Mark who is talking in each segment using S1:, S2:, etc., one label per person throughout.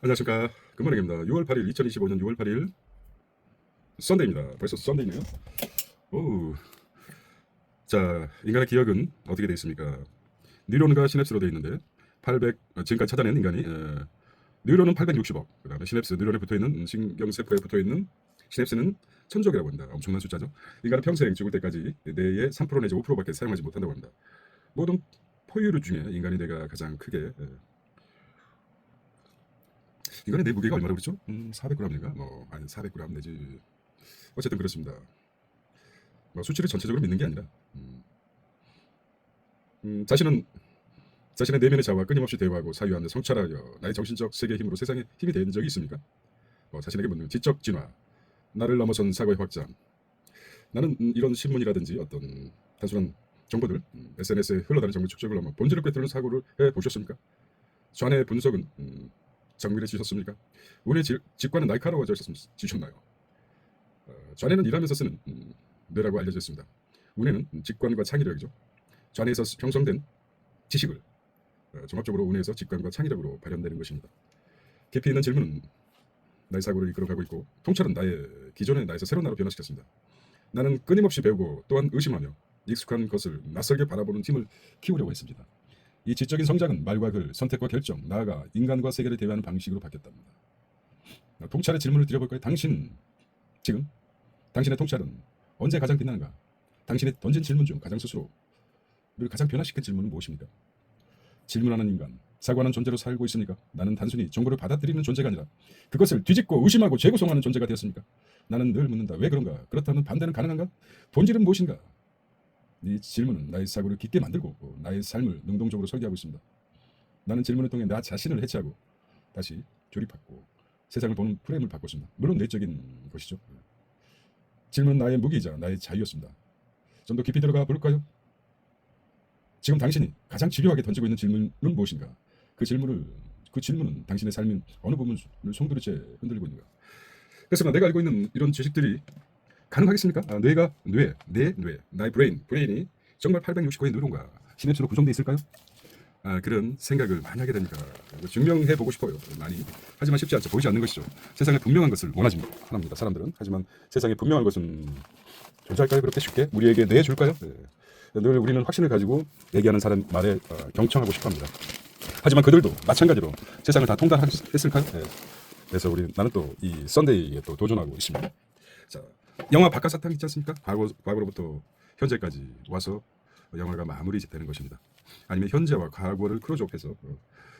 S1: 안녕하십니까. 굿모닝입니다. 6월 8일 2025년 6월 8일 썬데이입니다. 벌써 썬데이네요. 오. 자, 인간의 기억은 어떻게 되어 있습니까? 뉴런과 시냅스로 되어 있는데 800 지금까지 찾아낸 인간이 뉴런은 860억, 그다음에 시냅스 뉴런에 붙어있는 신경세포에 붙어있는 시냅스는 1000적이라고 합니다. 엄청난 숫자죠. 인간은 평생 죽을 때까지 뇌의 3% 내지 5%밖에 사용하지 못한다고 합니다. 모든 포유류 중에 인간의 뇌가 가장 크게 이거는 내 무게가 얼마라고 그랬죠? 400g인가? 뭐 아니 400g 내지 어쨌든 그렇습니다. 뭐 수치를 전체적으로 믿는 게 아니라 자신은 자신의 내면의 자아와 끊임없이 대화하고 사유하며 성찰하여 나의 정신적 세계의 힘으로 세상에 힘이 된 적이 있습니까? 자신에게 묻는 지적 진화, 나를 넘어선 사고의 확장. 나는 이런 신문이라든지 어떤 단순한 정보들, SNS에 흘러다니는 정보 축적을 넘어 본질을 꿰뚫는 사고를 해보셨습니까? 좌뇌 분석은 정밀해지셨습니까? 우리의 직관은 날카로워지셨나요? 좌뇌는 일하면서 쓰는 뇌라고 알려져 있습니다. 우뇌는 직관과 창의력이죠. 좌뇌에서 형성된 지식을 종합적으로 우뇌에서 직관과 창의력으로 발현되는 것입니다. 깊이 있는 질문은 나의 사고를 이끌어가고 있고, 통찰은 기존의 나에서 새로운 나로 변화시켰습니다. 나는 끊임없이 배우고 또한 의심하며 익숙한 것을 낯설게 바라보는 힘을 키우려고 했습니다. 이 지적인 성장은 말과 글, 선택과 결정, 나아가 인간과 세계를 대화하는 방식으로 바뀌었답니다. 통찰의 질문을 드려볼까요? 지금 당신의 통찰은 언제 가장 빛나는가? 당신이 던진 질문 중 가장 스스로를 가장 변화시킨 질문은 무엇입니까? 질문하는 인간, 사고하는 존재로 살고 있습니까? 나는 단순히 정보를 받아들이는 존재가 아니라 그것을 뒤집고 의심하고 재구성하는 존재가 되었습니까? 나는 늘 묻는다. 왜 그런가? 그렇다면 반대는 가능한가? 본질은 무엇인가? 이 질문은 나의 사고를 깊게 만들고 나의 삶을 능동적으로 설계하고 있습니다. 나는 질문을 통해 나 자신을 해체하고 다시 조립하고 세상을 보는 프레임을 바꿨습니다. 물론 내적인 것이죠. 질문은 나의 무기이자 나의 자유였습니다. 좀 더 깊이 들어가 볼까요? 지금 당신이 가장 집요하게 던지고 있는 질문은 무엇인가? 그 질문은 당신의 삶의 어느 부분을 송두리째 흔들고 있는가? 그래서 내가 알고 있는 이런 지식들이 가능하겠습니까? 나의 브레인이 정말 869의 뉴런과 시냅스로 구성되어 있을까요? 그런 생각을 많이 하게 됩니다. 증명해 보고 싶어요. 많이. 하지만 쉽지 않죠. 보이지 않는 것이죠. 세상에 분명한 것을 원합니다. 사람들은. 하지만 세상에 분명한 것은 존재할까요? 그렇게 쉽게 우리에게 내줄까요? 늘 우리는 확신을 가지고 얘기하는 사람 말에 경청하고 싶어합니다. 하지만 그들도 마찬가지로 세상을 다 통달했을까요? 그래서 나는 또 이 썬데이에 또 도전하고 있습니다. 자, 영화 박하사탕 있지 않습니까? 과거로부터 현재까지 와서 영화가 마무리되는 것입니다. 아니면 현재와 과거를 크로즈업해서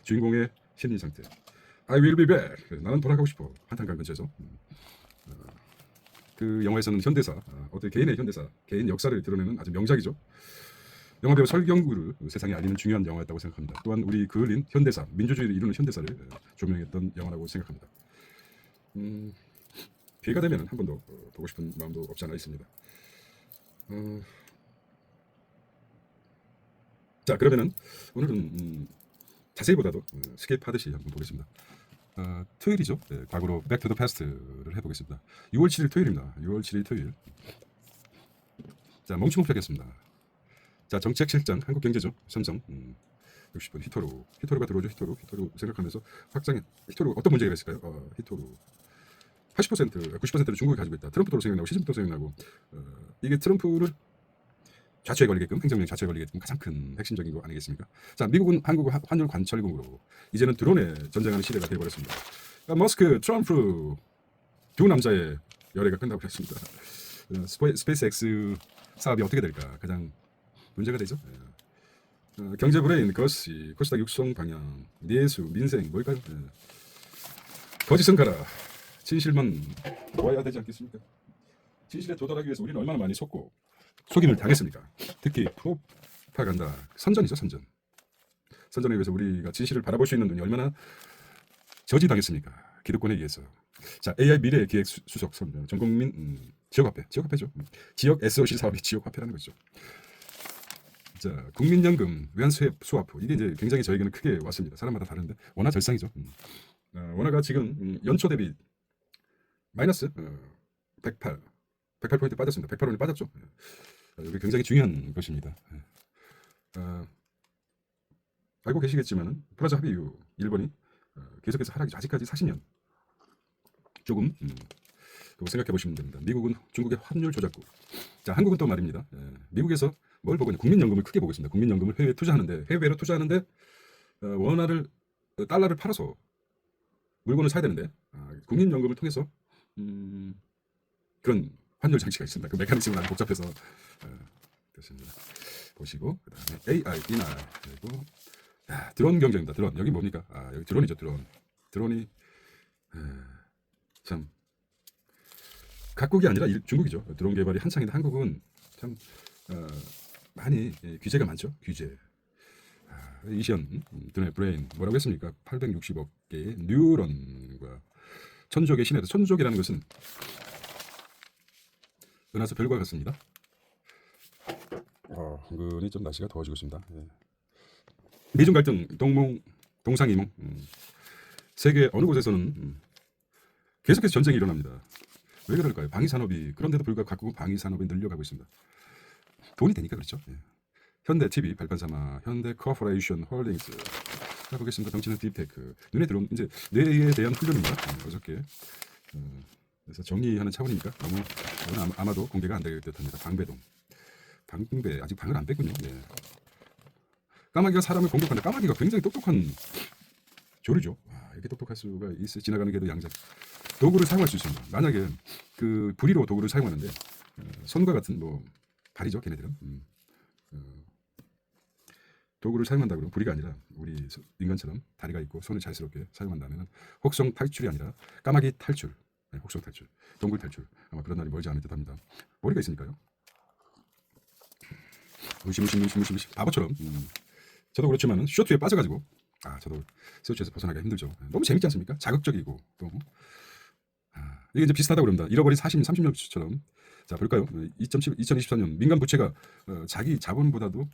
S1: 주인공의 심리 상태, I will be back, 나는 돌아가고 싶어, 한탄강 근처에서 그 영화에서는 현대사, 어떤 개인의 현대사, 개인 역사를 드러내는 아주 명작이죠. 영화배우 설경구를 세상에 알리는 중요한 영화였다고 생각합니다. 또한 우리 그을린 현대사, 민주주의를 이루는 현대사를 조명했던 영화라고 생각합니다. 기회가 되면 한 번 더 보고 싶은 마음도 없지 않아 있습니다. 자, 그러면은 오늘은 자세히보다도 스킵하듯이 한번 보겠습니다. 토요일이죠. 과거로 Back to the Past를 해보겠습니다. 6월 7일 토요일입니다. 6월 7일 토요일. 자, 멈춤없겠습니다. 자, 정책실장 한국경제죠. 삼성 60분 히토루가 들어오죠. 히토루 생각하면서 확장해. 히토루 어떤 문제가 있을까요? 히토루 80%, 90%를 중국이 가지고 있다. 트럼프도 생각나고 시진핑도 생각나고 이게 트럼프를 좌초에 걸리게끔, 행정력 좌초에 걸리게끔 가장 큰 핵심적인 거 아니겠습니까? 자, 미국은 한국을 환율 관철국으로 이제는 드론에 전쟁하는 시대가 되어버렸습니다. 머스크, 트럼프 두 남자의 열애가 끝나고 있습니다. 스페이스X 사업이 어떻게 될까 가장 문제가 되죠. 경제 브레인, 코스닥 육성 방향, 내수, 민생 뭘까요? 거짓은 가라. 진실만 모아야 되지 않겠습니까? 진실에 도달하기 위해서 우리는 얼마나 많이 속임을 당했습니까? 특히 프로파간다, 선전이죠. 선전에 의해서 우리가 진실을 바라볼 수 있는 눈이 얼마나 저지당했습니까? 기득권에 의해서. 자, AI 미래 기획 수석 선전, 전국민 지역화폐죠. 지역 SOC 사업이 지역화폐라는 거죠. 자, 국민연금 외환수합 이게 이제 굉장히 저에게는 크게 왔습니다. 사람마다 다른데 원화 절상이죠. 원화가 지금 연초 대비 마이너스 108포인트 빠졌습니다. 108원이 빠졌죠. 이게 굉장히 중요한 것입니다. 알고 계시겠지만 플라자 합의 이후 일본이 계속해서 하락이죠. 아직까지 40년 조금 그거 생각해 보시면 됩니다. 미국은 중국의 환율 조작국. 자, 한국은 또 말입니다. 미국에서 뭘 보고 있냐? 국민연금을 크게 보고 있습니다. 국민연금을 해외에 투자하는데 해외로 투자하는데 원화를 달러를 팔아서 물건을 사야 되는데 국민연금을 통해서 그런 환율 장치가 있습니다. 그 메커니즘은 아주 복잡해서 됐습니다. 보시고 그다음에 AI 이날 그리고 드론 경쟁입니다. 드론 여기 뭡니까? 여기 드론이죠. 드론이 참 각국이 아니라 중국이죠. 드론 개발이 한창인데 한국은 참 많이 규제가 많죠. 규제. 이시연 드론의 브레인 뭐라고 했습니까? 860억 개의 뉴런과 천족의 신에서 천족이라는 것은 은하수 별과 같습니다. 은근히 좀 날씨가 더워지고 있습니다. 미중 갈등, 동상이몽, 세계 어느 곳에서는 계속해서 전쟁이 일어납니다. 왜 그럴까요? 방위 산업이 그런데도 불구하고 각국은 방위 산업이 늘려가고 있습니다. 돈이 되니까 그렇죠. 현대 TV 발판사마, 현대 코퍼레이션 홀딩스. 자 보겠습니다. 덩치는 딥테크. 눈에 들어온 이제 뇌에 대한 훈련입니다. 어저께. 그래서 정리하는 차원이니까 너무 아마도 공개가 안 될 듯합니다. 방배동. 방배 아직 방을 안 뺐군요. 까마귀가 사람을 공격한다. 까마귀가 굉장히 똑똑한 조류죠. 이렇게 똑똑할 수가 있어. 지나가는 개도 양자. 도구를 사용할 수 있습니다. 만약에 그 부리로 도구를 사용하는데 손과 같은 뭐 발이죠. 걔네들은 도구를 사용한다 그러면 부리가 아니라 우리 인간처럼 다리가 있고 손을 자유스럽게 사용한다면 혹성 탈출이 아니라 까마귀 탈출. 혹성 탈출, 동굴 탈출. 아마 그런 날이 멀지 않을 듯합니다. 머리가 있으니까요. 무시무시 바보처럼. 저도 그렇지만 쇼트에 빠져가지고 저도 쇼트에서 벗어나기가 힘들죠. 너무 재밌지 않습니까? 자극적이고 또 이게 이제 비슷하다고 그럽니다. 잃어버린 30년처럼. 자 볼까요? 2024년 민간 부채가 자기 자본보다도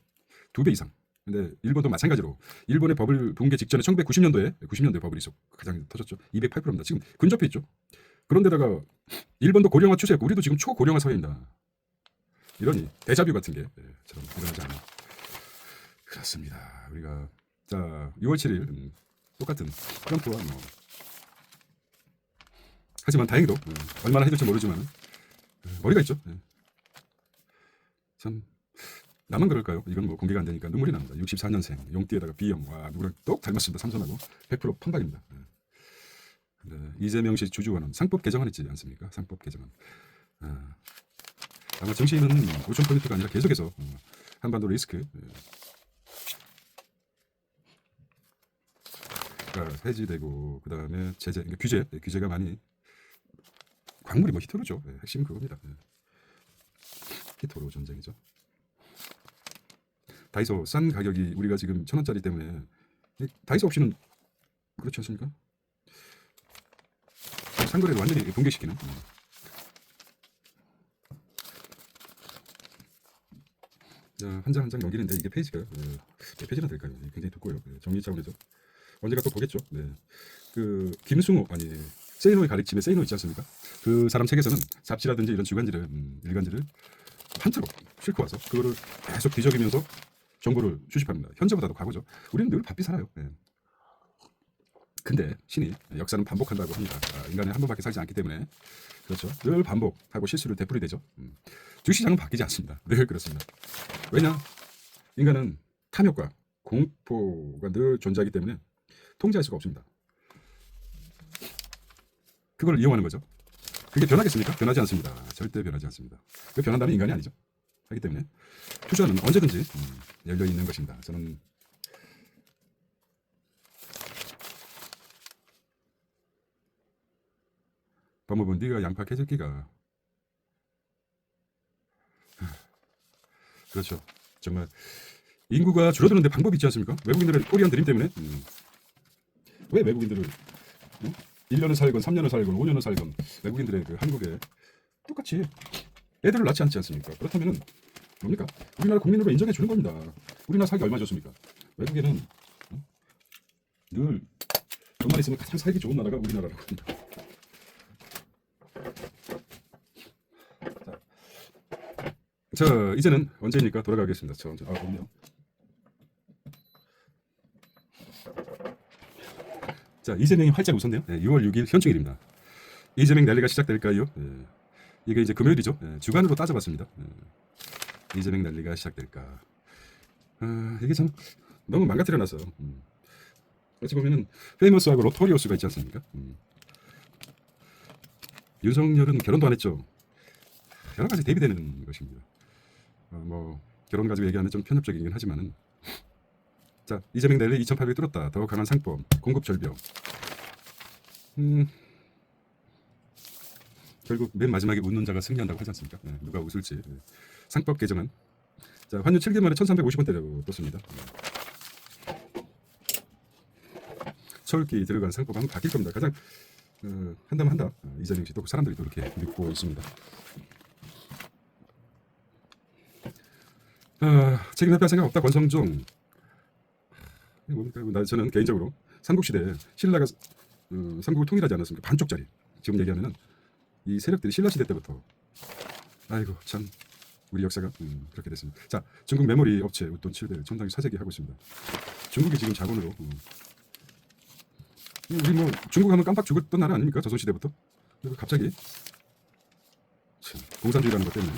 S1: 2배 이상. 근데 일본도 마찬가지로 일본의 법을 붕괴 직전에 1990년도에 법을 가장 터졌죠. 208%입니다. 지금 근접해 있죠. 그런데다가 일본도 고령화 추세였고 우리도 지금 초고령화 사회입니다. 이러니 데자뷰 같은 게 처럼 일어나지 않나. 그렇습니다. 우리가 자 6월 7일 똑같은 트럼프와 하지만 다행히도 얼마나 해줄지 모르지만 머리가 있죠. 참 나만 그럴까요? 이건 뭐 공개가 안 되니까 눈물이 납니다. 64년생 용띠에다가 B형 누구랑 똑 닮았습니다. 삼선하고 100% 판박입니다. 이재명 씨 주주원은 상법 개정안 있지 않습니까? 상법 개정안. 아마 정치인은 5,000%가 아니라 계속해서 한반도 리스크 해지되고 그 다음에 제재, 그러니까 규제가 많이 광물이 뭐 히토르죠. 핵심은 그겁니다. 히토르 전쟁이죠. 다이소 싼 가격이 우리가 지금 1,000원짜리 때문에 다이소 없이는 그렇지 않습니까? 상거래를 완전히 붕괴시키는. 한 장 한 장 넘기는데 이게 페이지가 몇 페이지나 될까요? 굉장히 두꺼워요. 정리 차원에서 언제가 또 보겠죠. 그 김승호 세이노의 가르침에 세이노 있지 않습니까? 그 사람 책에서는 잡지라든지 이런 주간지를 일간지를 한자로 싣고 와서 그거를 계속 뒤적이면서 정보를 수집합니다. 현재보다도 과거죠. 우리는 늘 바삐 살아요. 근데 신이 역사는 반복한다고 합니다. 인간은 한 번밖에 살지 않기 때문에 그렇죠. 늘 반복하고 실수를 되풀이되죠. 주시장은 바뀌지 않습니다. 늘 그렇습니다. 왜냐? 인간은 탐욕과 공포가 늘 존재하기 때문에 통제할 수가 없습니다. 그걸 이용하는 거죠. 그게 변하겠습니까? 변하지 않습니다. 절대 변하지 않습니다. 그 변한다면 인간이 아니죠. 하기 때문에 투자는 언제든지 열려 있는 것입니다. 저는 법무부 네가 양파 개새끼가 그렇죠. 정말 인구가 줄어드는데 방법이 있지 않습니까? 외국인들의 코리안 드림 때문에 왜 외국인들을 1년을 살건 3년을 살건 5년을 살건 외국인들의 그 한국에 똑같이 애들을 낳지 않지 않습니까? 그렇다면 뭡니까? 우리나라 국민으로 인정해 주는 겁니다. 우리나라 살기 얼마 좋습니까? 외국에는 늘 돈만 있으면 가장 살기 좋은 나라가 우리나라라고 합니다. 자 이제는 언제입니까? 돌아가겠습니다. 저 언제? 그럼요. 자, 이재명이 활짝 웃었네요. 6월 6일 현충일입니다. 이재명 랠리가 시작될까요? 이게 이제 금요일이죠. 주간으로 따져봤습니다. 이재명 랠리가 시작될까? 이게 참 너무 망가뜨려놨어. 어찌 보면은 페이머스하고 로토리오스가 있지 않습니까? 윤석열은 결혼도 안 했죠. 여러 가지 대비되는 것입니다. 뭐 결혼 가지고 얘기하면 좀 편협적이긴 하지만은, 자, 이재명 랠리 2,800 뚫었다. 더 강한 상법, 공급 절벽. 결국 맨 마지막에 웃는 자가 승리한다고 하지 않습니까? 누가 웃을지. 상법 개정안. 자, 환율 7개월 만에 1,350원대로 떴습니다. 서울기 들어간 상법 한번 바뀔 겁니다. 가장 한다면 한다. 이재명 씨 또 사람들이 또 이렇게 믿고 있습니다. 책임 회피할 생각 없다. 권성종. 뭡니까? 저는 개인적으로 삼국시대 신라가 삼국을 통일하지 않았습니까? 반쪽짜리. 지금 얘기하면은 이 세력들이 신라시대 때부터, 아이고 참 우리 역사가 그렇게 됐습니다. 자, 중국 메모리 업체 웃돈 7배 전당이 사재기 하고 있습니다. 중국이 지금 자본으로 우리 뭐 중국 하면 깜빡 죽었던 나라 아닙니까? 조선시대부터. 그리고 갑자기 참, 공산주의라는 것 때문에,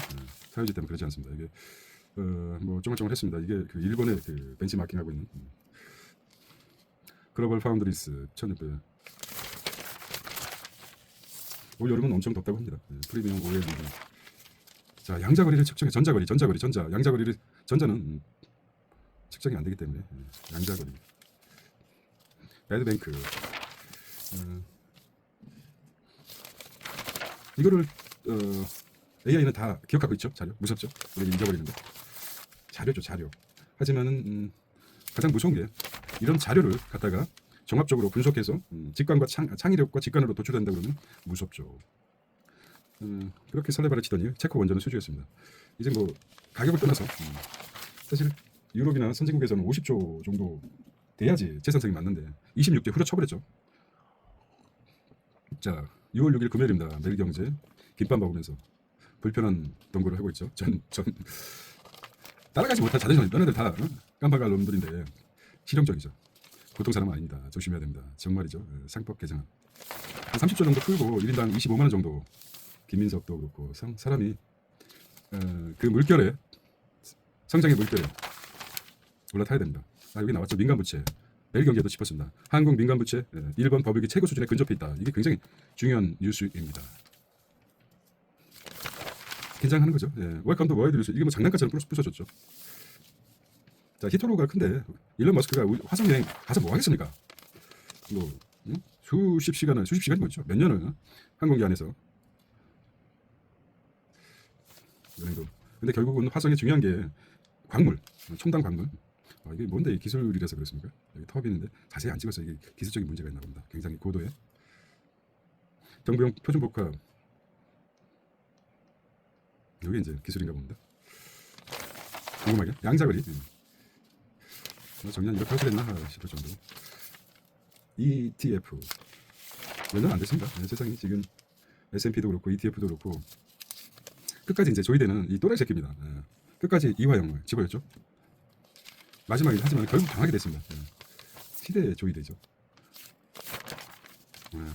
S1: 사회주의 때문에 그러지 않습니다. 이게 뭐 쪼물쪼물했습니다. 이게 그 일본의 그 벤치마킹하고 있는 글로벌 파운드리스 1600. 올 여름은 엄청 덥다고 합니다. 프리미엄 오일. 자, 양자거리를 측정해. 전자거리, 양자거리를, 전자는 측정이 안 되기 때문에 양자거리. 배드뱅크. 이거를 AI는 다 기억하고 있죠. 자료 무섭죠. 우리는 잊어버리는데 자료죠, 자료. 하지만은 가장 무서운 게 이런 자료를 갖다가 종합적으로 분석해서 직관과 창의력과 직관으로 도출된다 그러면 무섭죠. 그렇게 설레발을 치더니 체코 원전은 수주했습니다. 이제 뭐 가격을 떠나서 사실 유럽이나 선진국에서는 50조 정도 돼야지 재산성이 맞는데 26조 후려쳐버렸죠. 자, 6월 6일 금요일입니다. 매일경제 김밥 먹으면서 불편한 동거를 하고 있죠. 전 따라가지 못할 자존심. 너네들 다 깜빡할 놈들인데 실용적이죠. 보통 사람은 아닙니다. 조심해야 됩니다. 정말이죠. 상법 개정안 한 30조 정도 풀고 1인당 25만 원 정도. 김민석도 그렇고 사람이 그 물결에, 성장의 물결에 올라타야 됩니다. 여기 나왔죠. 민간부채. 매일경제도 짚었습니다. 한국 민간부채 일본 버블기 최고 수준에 근접해 있다. 이게 굉장히 중요한 뉴스입니다. 긴장하는 거죠. 웰컴 투 월드 뉴스. 이게 뭐 장난감처럼 부서졌죠. 자, 히토로가 큰데 일론 머스크가 화성 여행 가서 뭐 하겠습니까? 뭐 수십 시간이 뭐죠? 몇 년을 항공기 안에서. 근데 결국은 화성에 중요한 게 광물, 첨단 광물. 이게 뭔데 기술이라서 그렇습니까? 여기 터빈인데 자세히 안 찍어서 이게 기술적인 문제가 있나 봅니다. 굉장히 고도의 정부용 표준 복합. 이게 이제 기술인가 봅니다. 궁금하게 양자거리. 정년 이렇게 하시랬나 싶을 정도. ETF 몇 년 안 됐습니다. 세상이 지금 S&P도 그렇고 ETF도 그렇고 끝까지 이제 조이되는 이 또라이 새끼입니다. 끝까지 이화영을 집어였죠. 마지막에 하지만 결국 당하게 됐습니다. 시대에 조이되죠.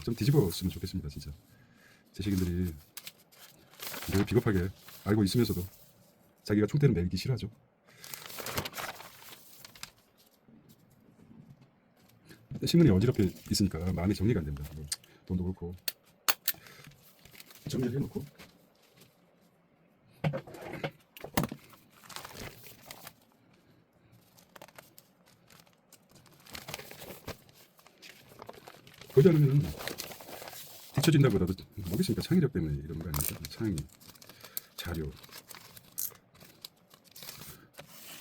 S1: 좀 뒤집었으면 좋겠습니다. 진짜 재식인들이 늘 비겁하게 알고 있으면서도 자기가 총대를 매기 싫어하죠. 신문이 어지럽게 있으니까 마음이 정리가 안 됩니다. 돈도 그렇고 정리를 해놓고 그러지 않으면 뒤처진다고 나도 뭐겠습니까? 창의력 때문에 이런 거 아닙니까? 창의, 자료.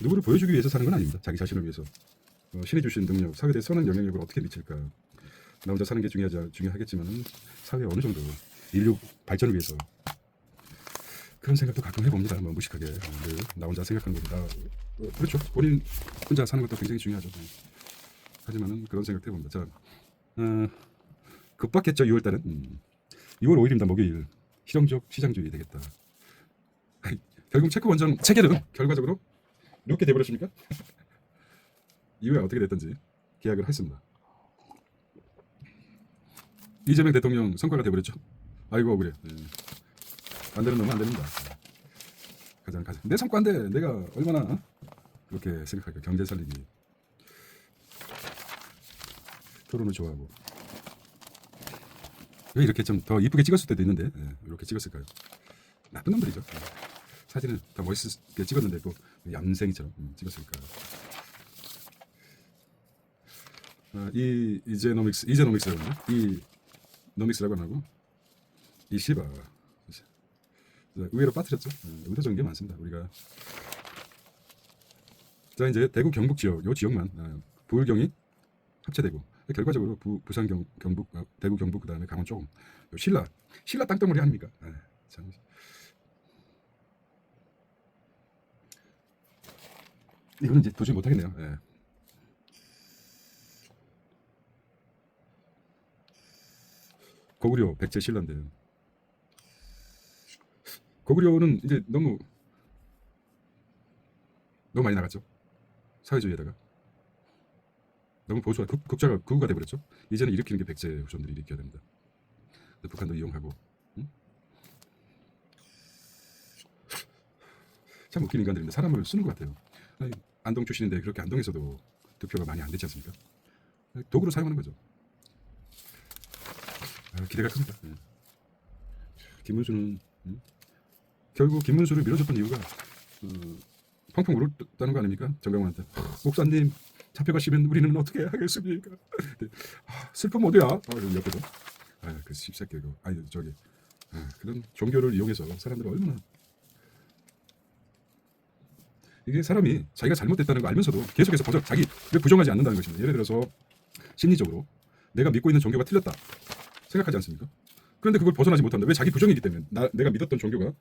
S1: 누구를 보여주기 위해서 사는 건 아닙니다. 자기 자신을 위해서. 신이 주신 능력, 사회에 선한 영향력을 어떻게 미칠까. 나 혼자 사는 게 중요하겠지만 사회에 어느 정도 인류 발전을 위해서 그런 생각도 가끔 해봅니다. 뭐 무식하게 나 혼자 생각하는 것보다 그렇죠. 본인 혼자 사는 것도 굉장히 중요하죠. 하지만은 그런 생각도 해봅니다. 자, 급박했죠. 6월달은 6월 5일입니다. 목요일. 실용적 시장주의 되겠다. 결국 체코 원전 체결은 결과적으로 이렇게 돼버렸습니까? 이후에 어떻게 됐든지 계약을 했습니다. 이재명 대통령 성과가 돼버렸죠. 아이고 그래. 안 되는 놈은 안 됩니다. 가장 내 성과인데 내가 얼마나 그렇게 생각할까. 경제 살리기. 토론을 좋아하고. 왜 이렇게 좀 더 이쁘게 찍었을 때도 있는데 이렇게 찍었을까요? 나쁜 놈들이죠. 사진은 더 멋있게 찍었는데 또 얌생이처럼 찍었으니까. 이 이제노믹스라고 하나? 이 노믹스라고 안 하고 이 시바 의외로 빠뜨렸죠. 의도적인 게 많습니다. 우리가 자 이제 대구 경북 지역 요 지역만 부울경이 합체되고 결과적으로 부산 경북 대구 경북 그다음에 강원 조금 신라 땅덩어리 아닙니까? 참. 이거는 이제 도저히 못하겠네요. 고구려 백제 신라인데 고구려는 이제 너무 많이 나갔죠. 사회주의에다가 너무 보수화 국자가 극우가 돼버렸죠. 이제는 일으키는 게 백제 후손들이 일으켜야 됩니다. 북한도 이용하고 참 웃긴 인간들인데 사람을 쓰는 것 같아요. 아니, 안동 출신인데 그렇게 안동에서도 득표가 많이 안 되지 않습니까? 도구로 사용하는 거죠. 기대가 큽니다. 김문수는 결국 김문수를 밀어줬던 이유가 펑펑 울었다는 거 아닙니까? 정강훈한테 목사님 잡혀가시면 우리는 어떻게 하겠습니까? 슬픔 어디야? 옆에서 그 씹새끼 이거 아니 저기 그런 종교를 이용해서 사람들을 얼마나 이게 사람이 자기가 잘못됐다는 거 알면서도 계속해서 자기를 부정하지 않는다는 것입니다. 예를 들어서 심리적으로 내가 믿고 있는 종교가 틀렸다 생각하지 않습니까? 그런데 그걸 벗어나지 못한다. 왜? 자기 부정이기 때문에. 내가 믿었던 종교가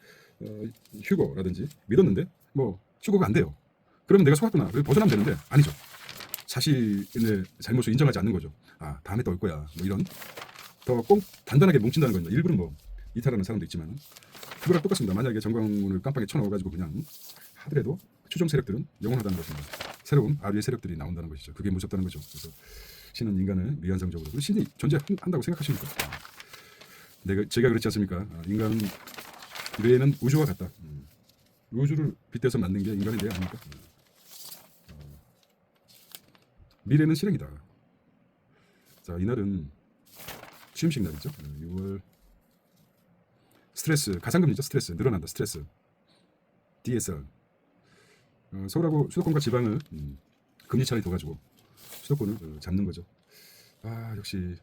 S1: 휴거라든지 믿었는데 뭐 휴거가 안 돼요. 그러면 내가 속았구나. 그래서 벗어나면 되는데 아니죠. 자신의 잘못을 인정하지 않는 거죠. 다음에 또 올 거야. 뭐 이런 더 꼭 단단하게 뭉친다는 겁니다. 일부는 뭐 이탈하는 사람도 있지만 그거랑 똑같습니다. 만약에 정광훈을 깜빡이 쳐넣어가지고 그냥 하더라도 추종 세력들은 영원하다는 것입니다. 새로운 아류의 세력들이 나온다는 것이죠. 그게 무섭다는 거죠. 그래서 신은 인간을 미완성적으로 신이 존재한다고 생각하십니까? 제가 그렇지 않습니까? 인간 뇌는 우주와 같다. 우주를 빗대서 만든 게 인간의 뇌 아닙니까? 미래는 실행이다. 자, 이날은 취임식 날이죠. 6월 스트레스 가상금리죠. 스트레스 늘어난다. 스트레스 DSR 서울하고 수도권과 지방을 금리 차를 둬가지고 수도권을 잡는 거죠. 역시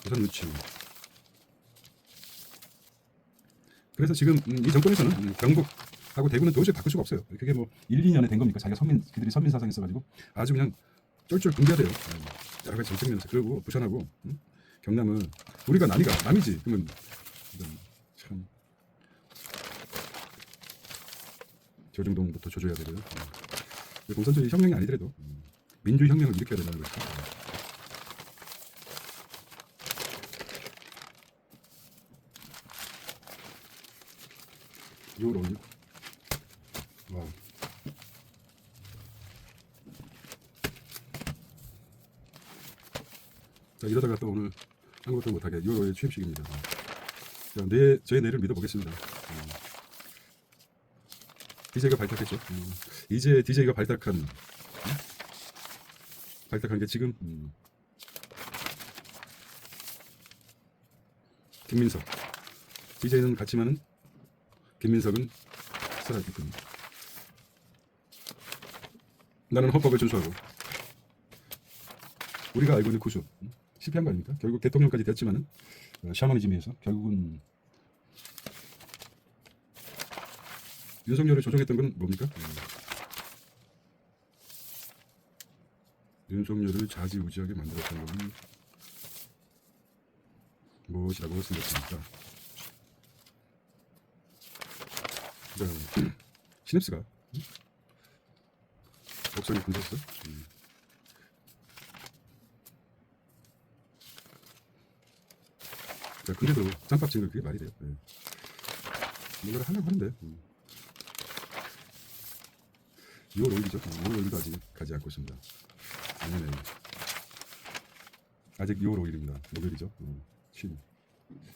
S1: 우선 유치. 그래서 지금 이 정권에서는 경북하고 대구는 도저히 바꿀 수가 없어요. 그게 뭐 1, 2년에 된 겁니까? 그들이 선민 사상이 있어가지고 아주 그냥 쫄쫄 굶겨야 돼요. 여러 가지 정책 면에서. 그리고 부산하고 경남은 우리가 남이지. 그러면 참 조중동부터 조져야 되고요. 공산주의 혁명이 아니더라도 민주의 혁명을 일으켜야 된다는 거죠. 이걸 올리고 자 이러다가 또 오늘 아무것도 못하게 6월 5일 취임식입니다. 자, 저의 내일을 믿어보겠습니다. DJ가 발탁했죠. 이제 DJ가 발탁한 게 지금 김민석 DJ는 같지만은 김민석은 살아있군. 나는 헌법을 준수하고 우리가 알고 있는 구수 실패한 거 아닙니까? 결국 대통령까지 됐지만은 샤머니즘에서 결국은 윤석열을 조종했던 건 뭡니까? 윤석열을 좌지우지하게 만들었던 것은 무엇이라고 생각합니까? 시냅스가 목소리 분석했어? 자, 근데도 짬밥 찍는 그게 말이 돼요. 예. 뭔가를 하려고 하는데 6월 5일이죠. 5월 5일도 아직 가지 않고 있습니다. 작년에 아직 6월 5일입니다. 목요일이죠. 쉰.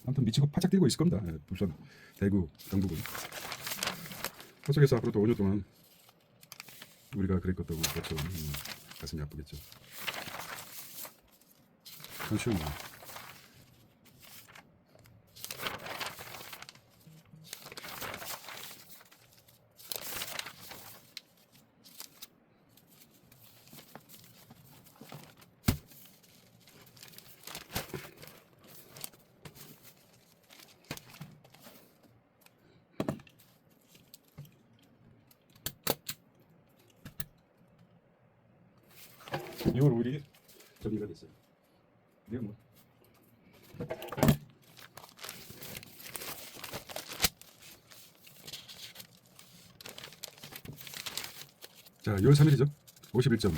S1: 아무튼 미치고 팔짝 뛰고 있을 겁니다. 예, 부산, 대구, 경북은. 서쪽에서 앞으로 또 5년 동안 우리가 그랬었다고 그렇죠. 가슴이 아프겠죠. 쉬운 거. 6월 5일이 정리가 됐어요. 이게 뭐 자, 6월 3일이죠. 51점.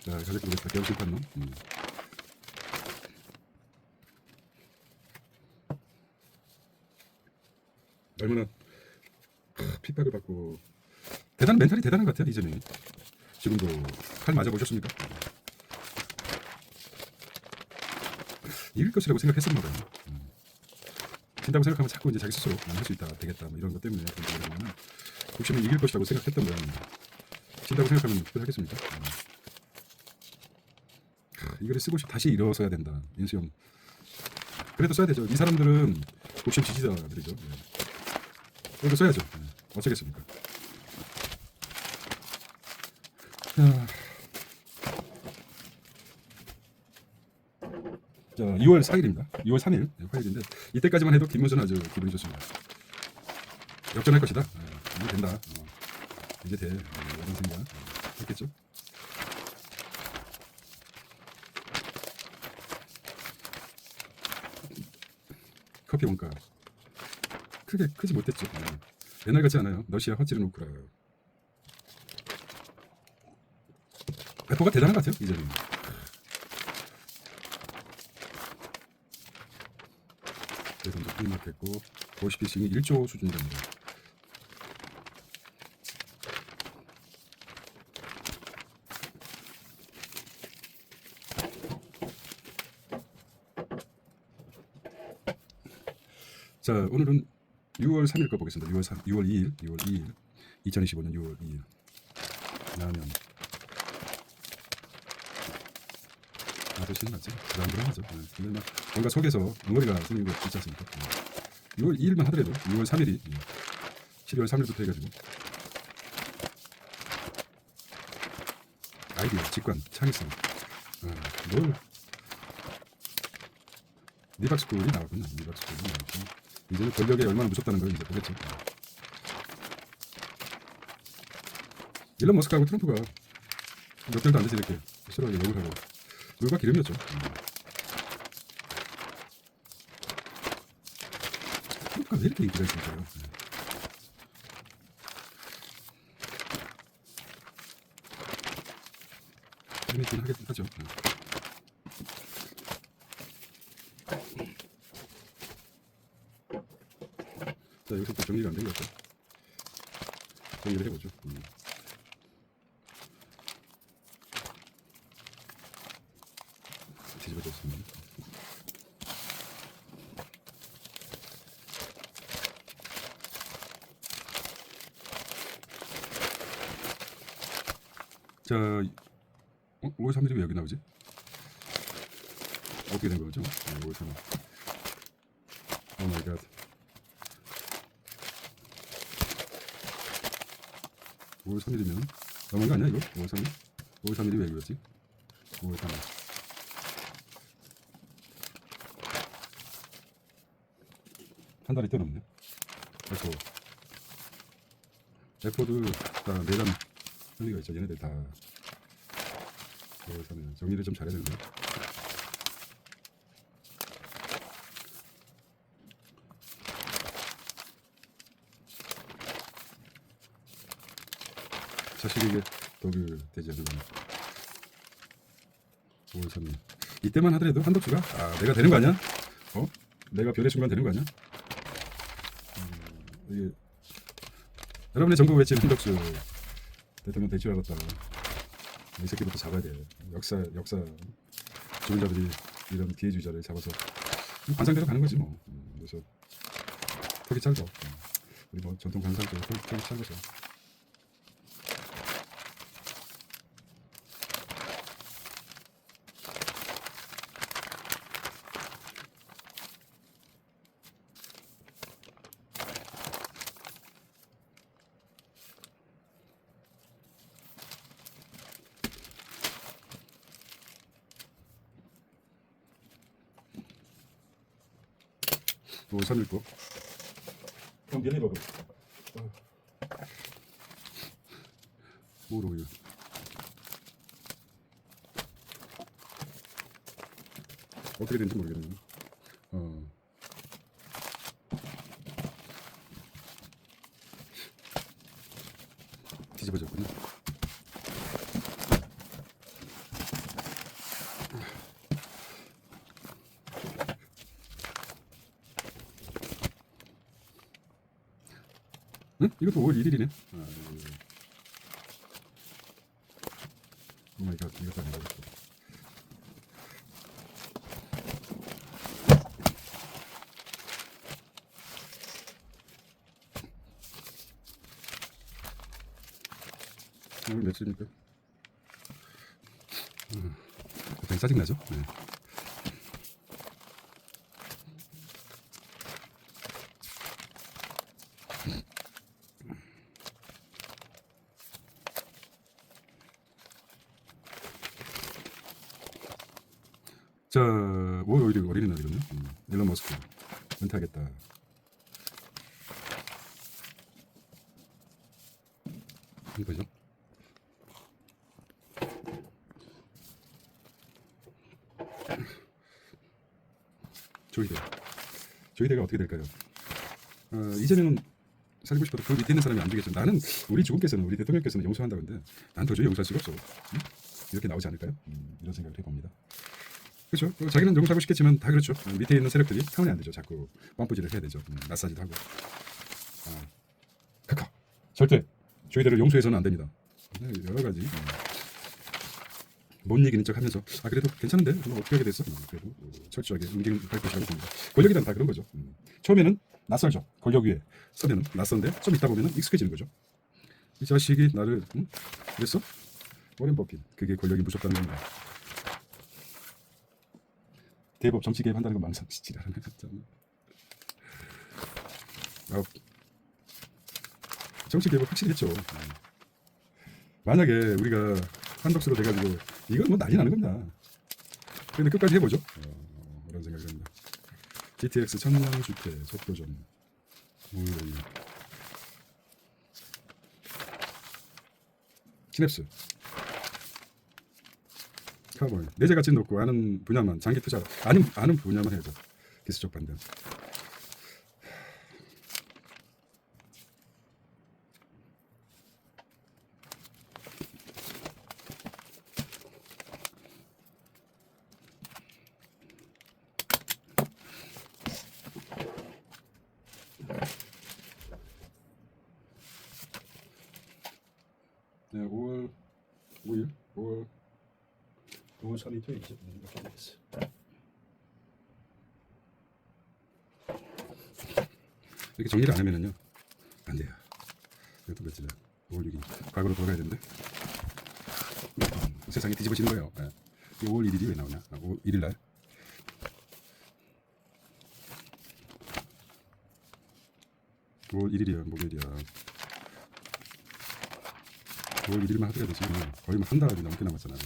S1: 자, 가족 보겠다. 개월 심판론. 얼마나 핍박을 받고 대단한 멘탈이 대단한 것 같아요. 이전에 지금도 칼 맞아 보셨습니까? 이길 것이라고 생각했었나 봐요. 진다고 생각하면 자꾸 이제 자기 스스로 할 수 있다, 되겠다, 뭐 이런 것 때문에 욕심은 이길 것이라고 생각했던 모양입니다. 진다고 생각하면 그걸 하겠습니까? 이거를 쓰고 싶 다시 일어서야 된다. 인수형. 그래도 써야 되죠. 이 사람들은 욕심 지지자들이죠. 그래도 써야죠. 어쩌겠습니까? 자, 2월 4일입니다. 2월 3일 화요일인데 이때까지만 해도 김문수는 아주 기분이 좋습니다. 역전할 것이다. 이제 된다. 이제 돼. 이런 생각 했겠죠. 커피 원가 크게 크지 못했죠. 옛날 같지 않아요. 러시아 헛지르 노크라. 배포가 대단한 것 같아요. 이제는. 그래서 이제 프리마켓고 보시피싱이 1조 수준이랍니다. 자, 오늘은 6월 3일 거 보겠습니다. 6월 2일 2025년 6월 2일 라면 아주 신이 났지. 불안불안하죠. 근데 막 뭔가 속에서 엉거리가 생긴 거 있지 않습니까? 6월 2일만 하더라도 6월 3일이 12월 3일부터 해가지고 아이디어, 직관, 창의성 뭘 리박스쿨이 나왔군요. 리박스쿨이 나왔고 이제는 권력이 얼마나 무섭다는 걸 이제 보겠죠. 일론 머스크하고 트럼프가 몇 달도 안 돼서 이렇게 서로 욕을 하고 물과 기름이었죠. 트럼프가 왜 이렇게 인기가 있을까요? 재밌긴 하죠. 자, 여기서 또 정리가 안 된 것 같죠. 정리를 해보죠. 뒤집어졌습니다. 자, 5월 3일이 왜 여기 나오지? 어떻게 된 거죠? 5월 3일. 오 마이 갓. 5월 3일이면 너무한 거 아니야 이거? 5월 3일? 5월 3일이 왜 그랬지? 5월 3일. 한 달이 뛰어넘네. F4도 다 내담 의미가 있죠. 얘네들 다 5월 3일. 정리를 좀 잘해야 되는데. 자식에게 독을 되지 않는 5월 3일. 이때만 하더라도 한덕수가 내가 되는 거 아니야? 내가 별의 순간 되는 거 아니야? 이게 여러분의 정부 외친 한덕수 대통령 될 줄 알았다. 이 새끼부터 잡아야 돼. 역사 좋은 자들이 이런 기회주의자를 잡아서 관상대로 가는 거지 뭐. 그래서 턱이 짧아. 우리 뭐 전통 관상대로 턱이 짧아서. 또 3일국 그럼 면이 먹어. 뭐로 이거 어떻게 되는지 모르겠네요. 뒤집어졌군요. 응? 이것도 5월 1일이네. 이것도 아니고. 오늘 며칠입니까? 갑자기 짜증나죠? 네. 자, 5월 5일 어린이날이거든요. 일론 머스크 은퇴하겠다. 이거죠. 조이대가 어떻게 될까요? 이재명은 살고 싶어도 그 밑에 있는 사람이 안 되겠죠. 나는 우리 주군께서는 우리 대통령께서는 용서한다는데 난 도저히 용서할 수가 없어. 이렇게 나오지 않을까요? 이런 생각을 해봅니다. 그렇죠. 자기는 용서하고 싶겠지만 다 그렇죠. 밑에 있는 세력들이 타원이 안 되죠. 자꾸 뻔뿌질을 해야 되죠. 마사지도 하고. 카카 절대 조이대를 용서해서는 안 됩니다. 여러 가지 못 이기는 척하면서 그래도 괜찮은데 뭐 어떻게 하게 됐어? 그래도 철저하게 응징할 것이라고 봅니다. 권력이란 다 그런 거죠. 처음에는 낯설죠. 권력 위에 서면은 낯선데 좀 있다 보면은 익숙해지는 거죠. 이 자식이 나를 그랬어? 워렌 버핏 그게 권력이 무섭다는 겁니다. 대법 정치 개입한다는 건 망상시지라는 정치 개입을 확실히 했죠. 만약에 우리가 한덕수로 돼가지고 이건 뭐 난리 나는 겁니다. 그런데 끝까지 해보죠. 그런 생각을 합니다. GTX 천량주택 속도전 시냅스 카본 내재 가치 높고 아는 분야만 장기 투자 아는 분야만 해야죠. 기술적 판단. 네, 5월 5일 5월 3일 토요일 이렇게 되겠어요. 이렇게 정리를 안 하면은요 안 돼요. 이것도 며칠이야. 5월 6일 과거로 돌아가야 되는데 세상이 뒤집어지는 거예요. 5월 1일이 왜 나오냐? 5월 1일 날 5월 1일이야 목요일이야. 5월 1일만 하더라도 지금 거의 한 달이 넘게 남았잖아요.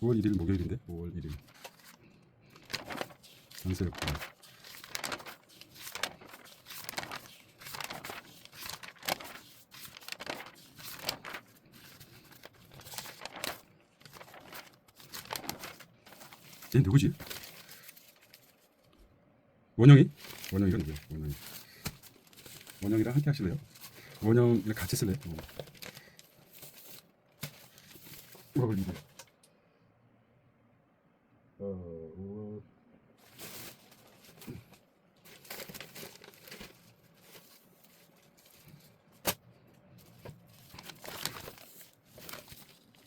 S1: (5월 1일) 목요일인데 5월 1일 전세였구나. 쟤 누구지? 원영이가 누구야? 원영이랑 함께 하실래요? 원영이랑 같이 쓸래요? 5월 1일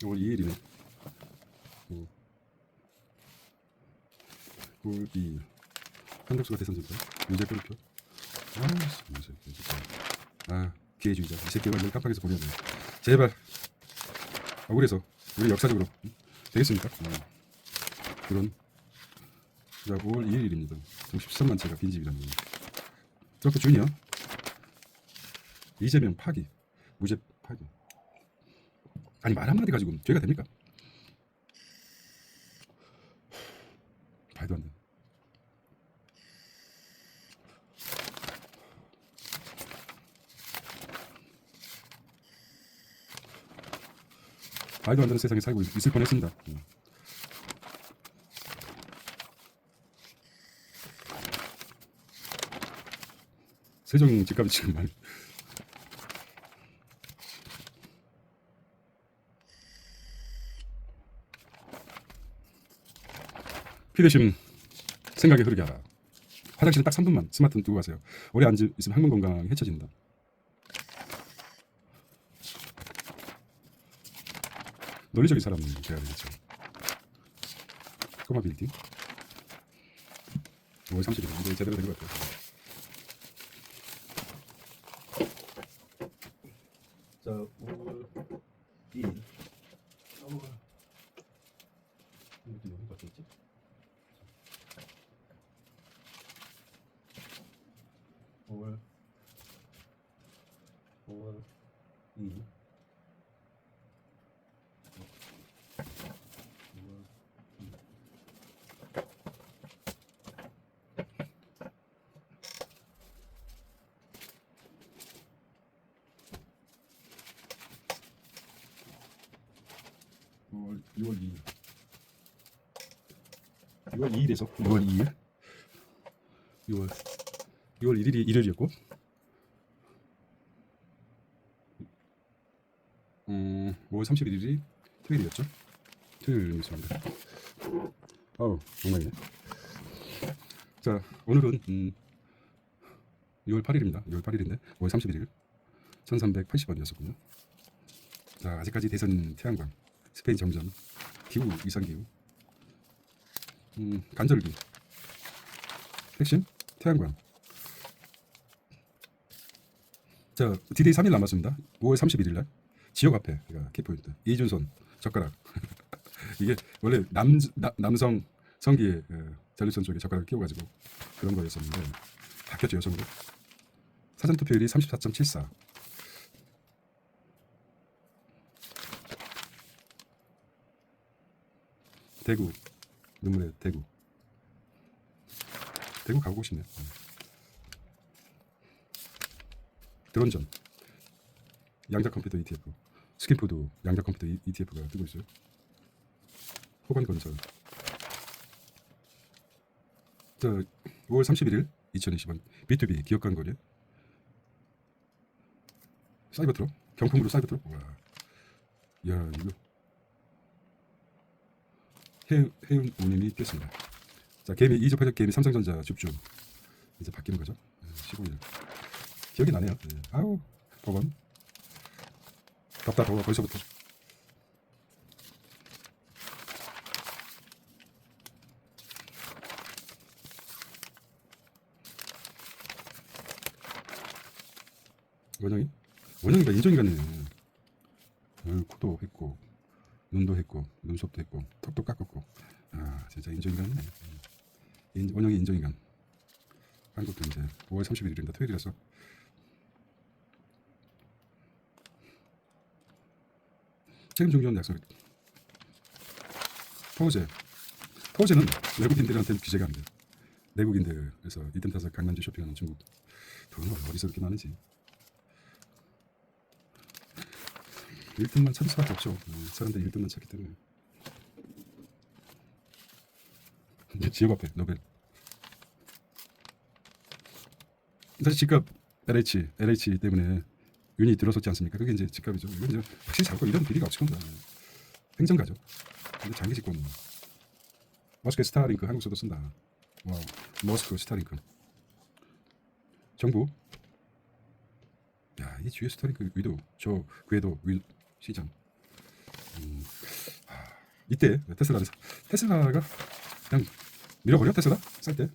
S1: 5월 2일이네. 9월 2일. 한덕수가 대선진다. 유재 꼬리표. 기회주의자. 이 새끼가 늘 깜빡해서 보내야 돼. 제발. 억울해서 우리 역사적으로 되겠습니까? 그런. 자, 5월 2일입니다. 13만 채가 빈집이라는 거예요. 트럼프 주니어. 이재명 파기. 무죄 파기. 아니 말 한마디 가지고 죄가 됩니까? 말도 안 돼. 말도 안 되는 세상에 살고 있을 뻔했습니다. 세종 집값이 지금 말 피 대신 생각에 흐르게 하라. 화장실은 딱 3분만 스마트폰 두고 가세요. 오래 앉아 있으면 항문 건강이 해쳐진다. 논리적인 사람은 돼야 되겠죠. 꼬마 빌딩 5월 30일 이제 제대로 된 것 같아요. 자, 5월 2일 이것도 여기 같겠지? 5월 2일 6월 2일 6월 2일에서 6월 2일 6월 1일이 일요일이었고 5월 31일이 토요일이었죠. 토요일이었습니다. 정말이네. 자, 오늘은 6월 8일입니다. 6월 8일인데 5월 31일 1380원이었었군요. 자, 아직까지 대선 태양광 스페인 정전 기후 이상기후 간절기 핵심 태양광. 자, D-Day 3일 남았습니다. 5월 31일 날 지역 화폐 키포인트 이준선 젓가락 이게 원래 남성 성기의 전립선 쪽에 젓가락을 끼워가지고 그런 거였었는데 바뀌었죠. 여성으로. 사전투표율이 34.74. 대구 눈물의 대구 가보고 싶네요. 드론전 양자 컴퓨터 ETF 스킨푸드 양자 컴퓨터 ETF가 뜨고 있어요. 호관건설. 자, 5월 31일 2020년 B2B 기업 간 거래 사이버트럭 경품으로 사이버트럭. 와, 야 이거 해운 운임이 꼈습니다. 자, 게임이 이접해적 게임이 삼성전자 줍줍 이제 바뀌는 거죠. 15일 기억이 나네요. 아우 법원 덥다 더워 벌써부터. 원영이가 인정이가네. 코도 했고 눈도 했고 눈썹도 했고 턱도 깎았고 진짜 인정인간이네. 원영이 인정인간 한 것도 이제 5월 31일인데 토요일이라서 책임 중요한 약속. 포제는 외국인들한테는 규제가 안 돼. 내국인들에서 이템 타서 강남주 쇼핑하는 중국 돈은 어디서 그렇게 많은지 1등만 찾을 수밖에 없죠. 사람들이 1등만 찾기 때문에. 지역 화폐 노벨. 사실 집값 LH 때문에 윤이 들어섰지 않습니까? 그게 이제 집값이죠. 이건 이제 확실히 잡고 이런 비리가 없을 겁니다. 행정가죠. 근데 장기 집권 머스크 스타링크 한국서도 쓴다. 와, 머스크 스타링크. 정부. 야, 이 뒤에 스타링크 위도 저 궤도 위 시장. 이때 테슬라가 그냥 밀어버려 테슬라 쌀 때.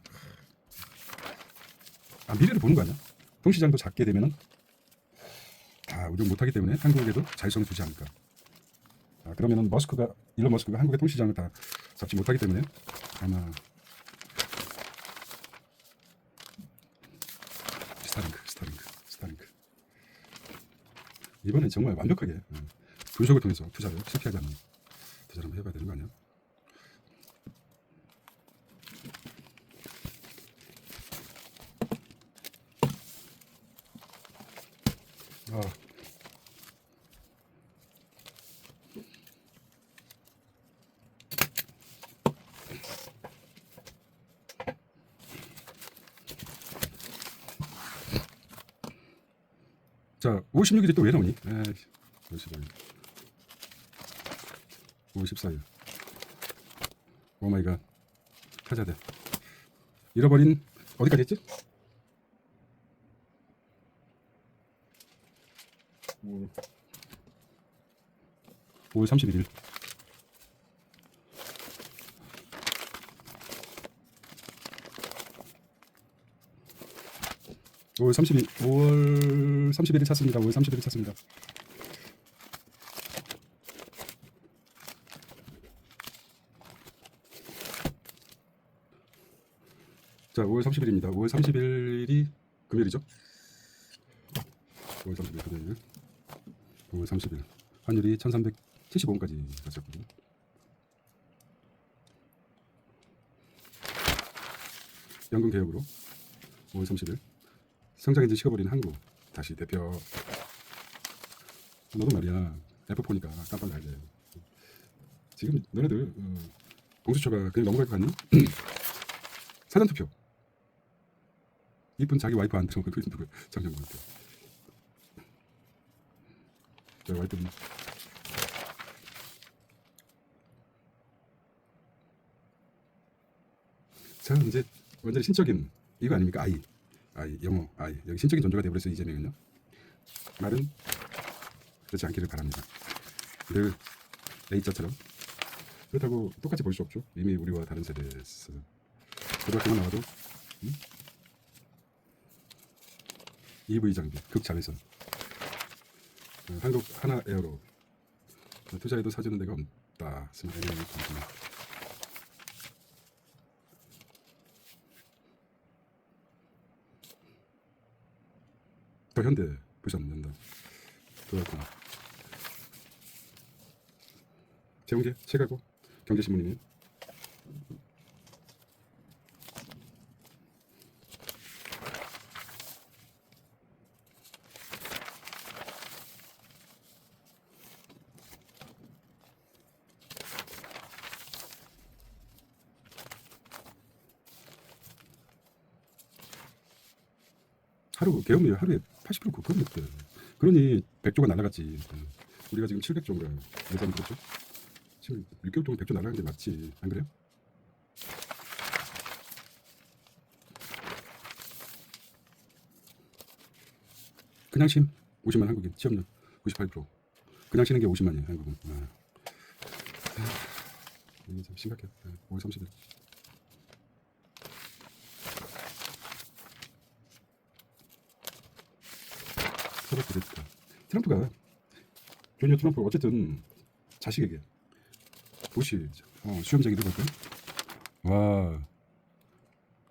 S1: 미래를 보는 거 아니야? 통시장도 작게 되면은 다 우려 못하기 때문에 한국에도 자율성을 주지 않을까. 그러면은 일론 머스크가 한국의 통시장을 다 잡지 못하기 때문에 아마 스타링크 이번에 정말 완벽하게 분석을 통해서 투자를 실패하지 않는 투자를 한번 해봐야 되는 거 아니야? 아, 자, 56일이 또 왜 나오니? 55일, 54일. 오 마이 갓. 찾아야 돼. 잃어버린 어디까지 했지? 5월 31일. 오 5월 31일 찾습니다. 5월 31일 찾습니다. 자, 5월 30일입니다. 5월 30일이 금요일이죠? 5월 30일 금요일. 5월 30일. 환율이 1375원까지 갔었거든요. 연금 개혁으로 5월 30일. 성장인지 식어버린 한국. 다시 대표. 너도 말이야. F4니까 깜빡 가야 돼. 지금 너네들 공수처가 그냥 넘어갈 거 아니야? 사전투표. 이쁜 자기 와이프 안 들어오고 그 누구 장정국 같아. 저 와이프는 자 이제 완전히 신적인 이거 아닙니까? 아이 영어 아이 여기 신적인 존재가 되어버렸어요. 이재명은요. 말은 그렇지 않기를 바랍니다. 늘 A자처럼 그렇다고 똑같이 볼 수 없죠. 이미 우리와 다른 세대에서 고등학교만 나와도 EV 장비 극자외선 한국 하나에어로 투자해도 사주는 데가 없다. 더 현대 부산 연다. 그렇고 재무계 최가고 경제신문이네요. 개업률 하루에 80% 그건 돼. 그러니 100조가 날아갔지. 우리가 지금 700조인가 예산이 그렇죠? 지금 6개월 동안 100조 날아간 게 맞지. 안 그래요? 그냥 쉼 50만 한국인 취업률 98%. 그냥 쉬는 게 50만이에요 한국은. 이게 좀 심각해. 5월 30일. 트럼프가 조니어 트럼프 어쨌든 자식에게 부시 수염쟁이들 볼까요?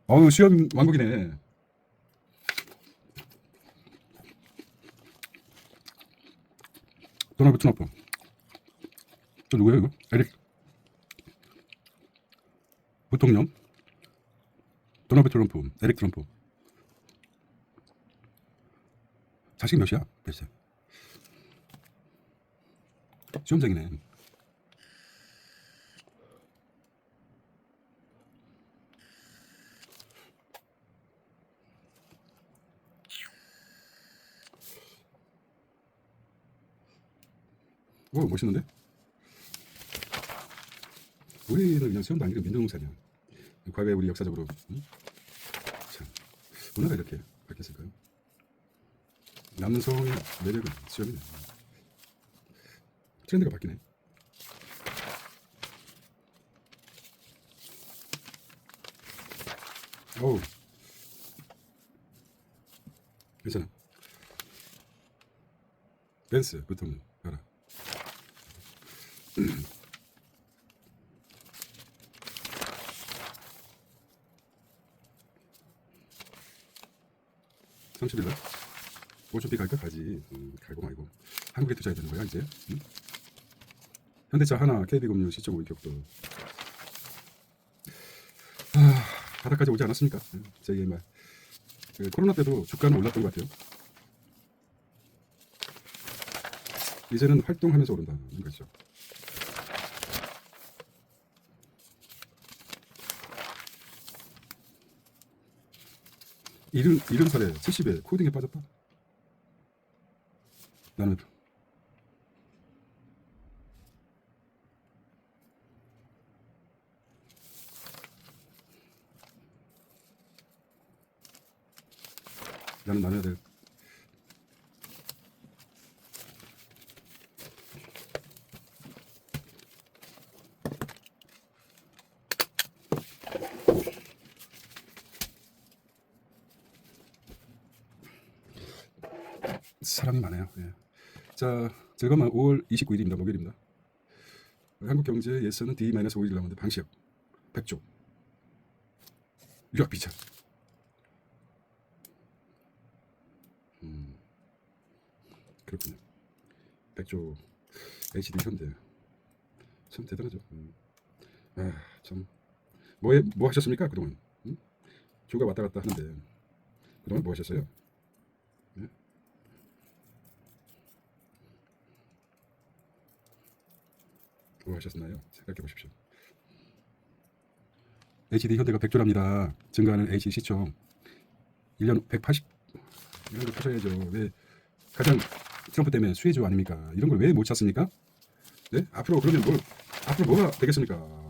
S1: 와, 수염 왕국이네. 도널드 트럼프. 저 누구예요 이거? 에릭 부통령. 도널드 트럼프, 에릭 트럼프. 자식이 몇이야? 몇세? 수염쟁이네. 오, 멋있는데? 우리는 그냥 수염도 아니고 민둥산이야. 과거에 우리 역사적으로 참 문화가 이렇게 바뀌었을까요? 남성의 매력은 수염이네. 트렌드가 바뀌네. 어우, 괜찮아. 댄스 보통 알아. 30일날 올림픽 갈까? 가지. 갈고 말고 한국에 투자해야 되는 거야 이제. 현대차, 하나, KB금융, 시청, 기업도 바닥까지 오지 않았습니까? 저기 그 코로나 때도 주가는 올랐던 것 같아요. 이제는 활동하면서 오른다는 거죠. 일흔 살에 70에 코딩에 빠졌다. 나는 나눠야 될 사람이 많아요. 예. 자, 즐거운 5월 29일입니다. 목요일입니다. 한국 경제 예서는 D-5일 남았는데 방시혁 100조 유학 비자. 그렇군요. 100조 HD 현대 참 대단하죠. 참 뭐 하셨습니까 그동안? 주가 왔다 갔다 하는데 그동안 뭐 하셨어요? 예? 뭐 하셨나요? 생각해 보십시오. HD 현대가 100조랍니다. 증가하는 HD 시총 1년 180 이런 거 하셔야죠. 왜 가장 트럼프 때문에 수혜주 아닙니까? 이런 걸 왜 못 찾습니까? 네? 앞으로 그러면 앞으로 뭐가 되겠습니까?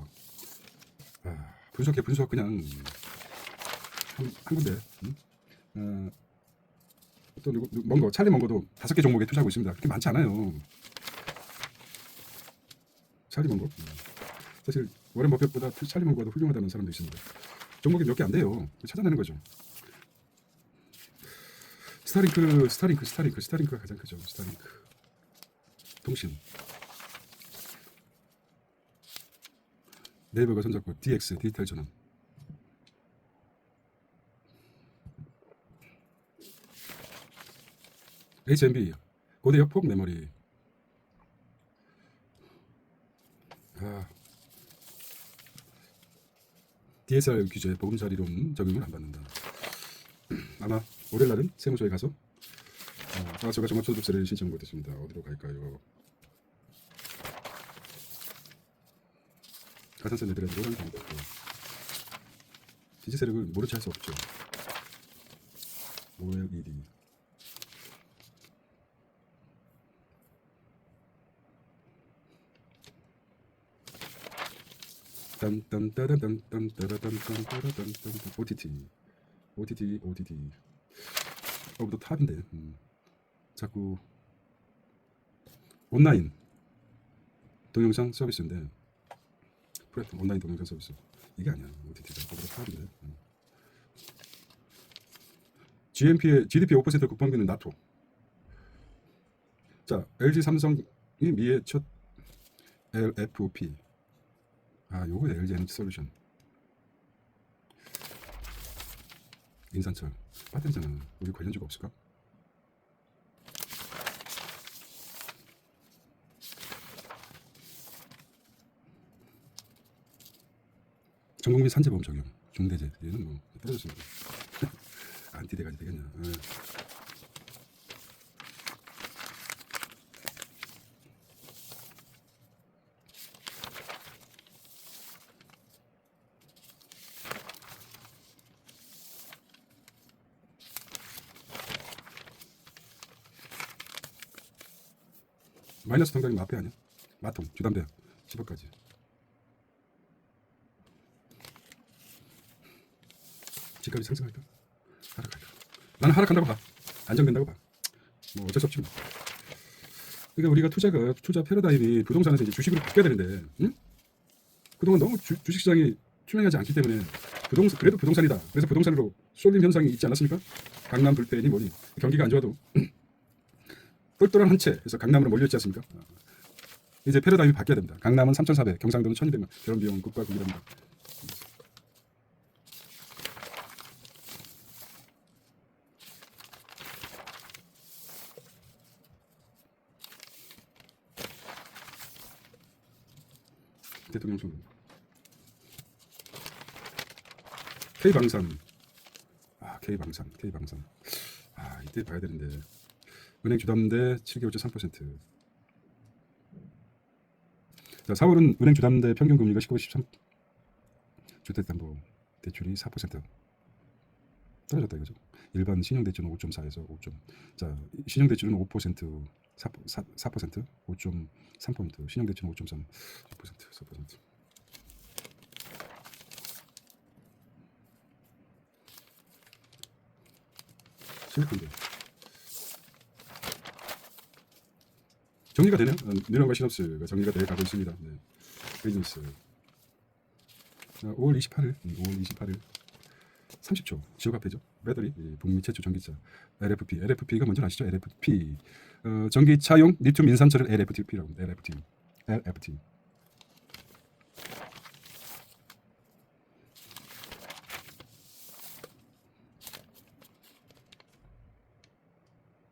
S1: 분석 그냥 한 군데. 또 멍거 찰리 멍거도 5개 종목에 투자하고 있습니다. 그렇게 많지 않아요. 찰리 멍거. 사실 워렌 버핏보다 찰리 멍거가 더 훌륭하다는 사람도 있습니다. 종목이 몇 개 안 돼요. 찾아내는 거죠. 스타링크가 가장 크죠. 스타링크 통신. 네이버가 손잡고 DX 디지털 전환. HMB 고대 역폭 메모리. DSR 규제 보금자리론 적용을 안 받는다. 아마 월요일날은 세무서에 가서 가가지고 종합소득세를 신청 못했습니다. 어디로 갈까요? 가산세 내더라도 그런 방법. 지지 세력을 모른 채 할 수 없죠. OLED. OTT. 또 탑인데. 자꾸 온라인 동영상 서비스인데 플랫폼 온라인 동영상 서비스 이게 아니야. OTT가 탑인데. GDP 5% 국방비는 나토. 자, LG 삼성이 미의 첫 LFP. 요거 LG 에너지 솔루션. 인산철 빠뜨리잖아. 우리 관련주가 없을까? 전국민 산재보험 적용 중대재 얘는 뭐 떨어졌습니다. 안티대가 되겠냐. 마이너스 통장이 마페 아니야? 마통 주담대 10억까지. 집값이 상승할까? 하락할까? 나는 하락한다고 봐. 안정된다고 봐. 뭐 어쩔 수 없지 뭐. 그러니까 우리가 투자 패러다임이 부동산에서 이제 주식으로 바뀌어야 되는데, 응? 그동안 너무 주식시장이 투명하지 않기 때문에 그래도 부동산이다. 그래서 부동산으로 쏠림 현상이 있지 않았습니까? 강남 불때니 뭐니 경기가 안 좋아도 똘똘한 한 채 해서 강남으로 몰려있지 않습니까? 이제 패러다임이 바뀌어야 됩니다. 강남은 3,400, 경상도는 1,200만 결혼 비용 국가 국이랍니다. 대통령 선거. K방산. K방산. 이때 봐야 되는데. 은행 주담대 7개월째 3%. 자, 4월은 은행 주담대 평균 금리가 19.13. 주택담보 대출이 4% 떨어졌다 이거죠. 일반 신용대출은 5.4에서 5. 자, 신용대출은 5%, 4%, 5.3%, 신용대출은 5.3, 4%. 심각한데. 정리가 되네요. 뉴런과 시놉스가 정리가 돼 가고 있습니다. 네. 비즈니스. 5월 28일 30초 지역화폐죠. 배터리 북미 최초 전기차 LFP가 뭔지 아시죠? LFP 전기차용 리튬 인산철을 LFTP라고 합니다. LFT.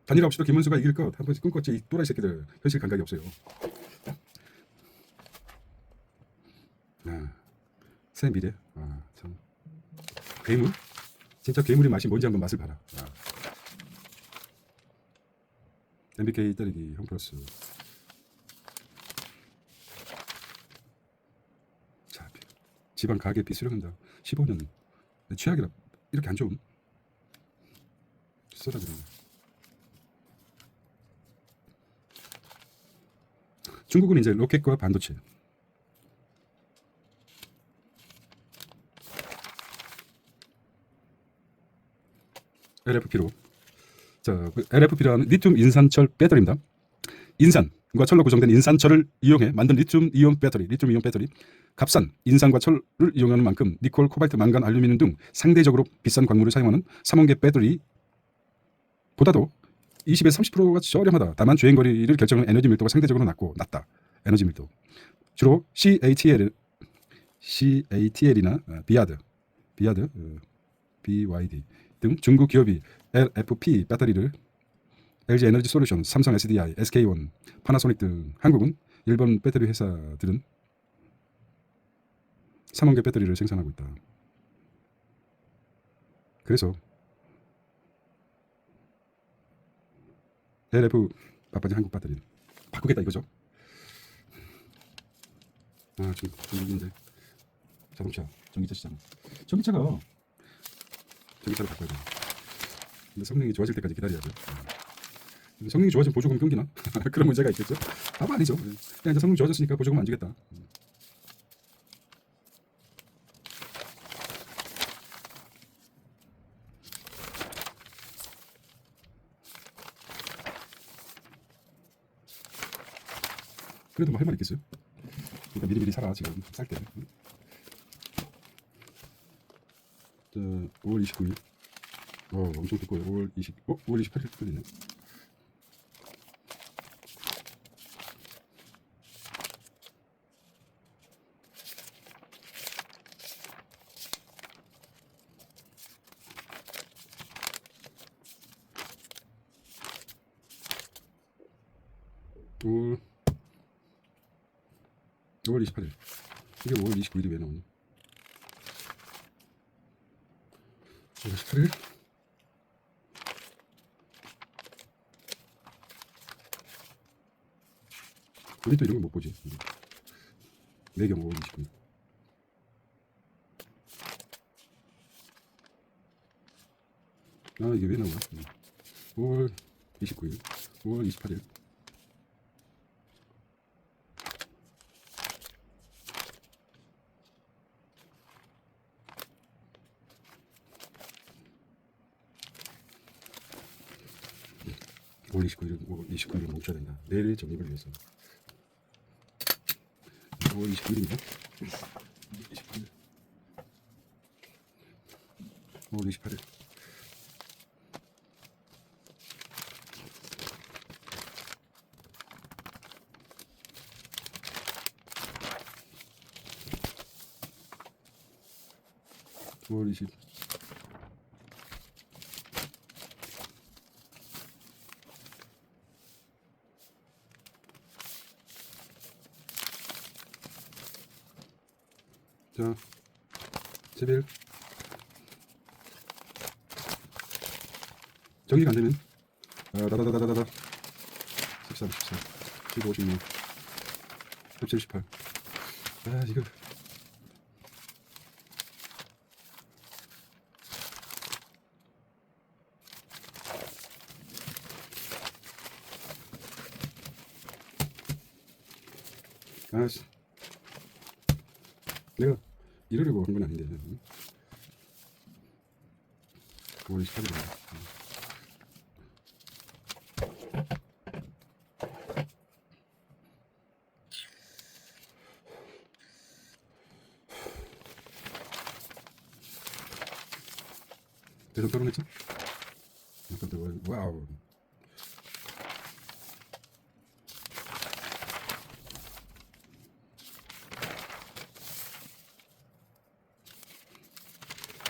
S1: 단일 없이도 김문수가 이길 것 한 번씩 꿈꿨지. 이 또라이 새끼들 현실 감각이 없어요. 새 미래. 참 괴물? 진짜 괴물의 맛이 뭔지 한번 맛을 봐라. MBK 때리기 형 플러스. 자, 지방 가계비 수령한다. 15년 최악이라. 이렇게 안 좋은 쏟아지는. 중국은 이제 로켓과 반도체. LFP로. 자, LFP라는 리튬 인산철 배터리입니다. 인산과 철로 구성된 인산철을 이용해 만든 리튬 이온 배터리. 값싼 인산과 철을 이용하는 만큼 니콜, 코발트, 망간, 알루미늄 등 상대적으로 비싼 광물을 사용하는 삼원계 배터리보다도 20에서 30%가 저렴하다. 다만 주행거리를 결정하는 에너지 밀도가 상대적으로 낮다. 에너지 밀도. 주로 CATL이나 비야드, BYD 등 중국 기업이 LFP 배터리를 LG 에너지 솔루션, 삼성 SDI, SK온, 파나소닉 등 한국은 일본 배터리 회사들은 삼원계 배터리를 생산하고 있다. 그래서 LF 바빠진 한국 배터리 바꾸겠다 이거죠. 중국인데 자동차 전기차 시장. 전기차를 바꿔야 돼. 근데 성능이 좋아질 때까지 기다려야 돼. 성능이 좋아지면 보조금 끊기나? 그런 문제가 있겠죠. 답은 아니죠. 그냥 이제 성능 좋아졌으니까 보조금 안 주겠다. 그래도 뭐 할 말 있겠어요? 그러니까 미리미리 사라 지금 쌀 때. 5월 29일. 엄청 두꺼워요. 5월 28일 풀리네. 올 5월 28일. 이게 5월 29일이 왜 나오니? 5월 28일? 우리 또 이런 거 못 보지. 매경 5월 29일. 이게 왜 나오나? 5월 29일, 5월 28일. 5월 29일은 멈춰야 된다. 내일 정립을 위해서. 5월 29일입니다. 28일. 5월 28일. 월 20. 자, 11. 정리가 안 되면 다다다다다다 13, 14, 15, 16, 17, 18. 아, 이거 아씨, 내가 이러려고 한 건 아닌데. 5월 28일이네. 대선 토론했죠? 와우.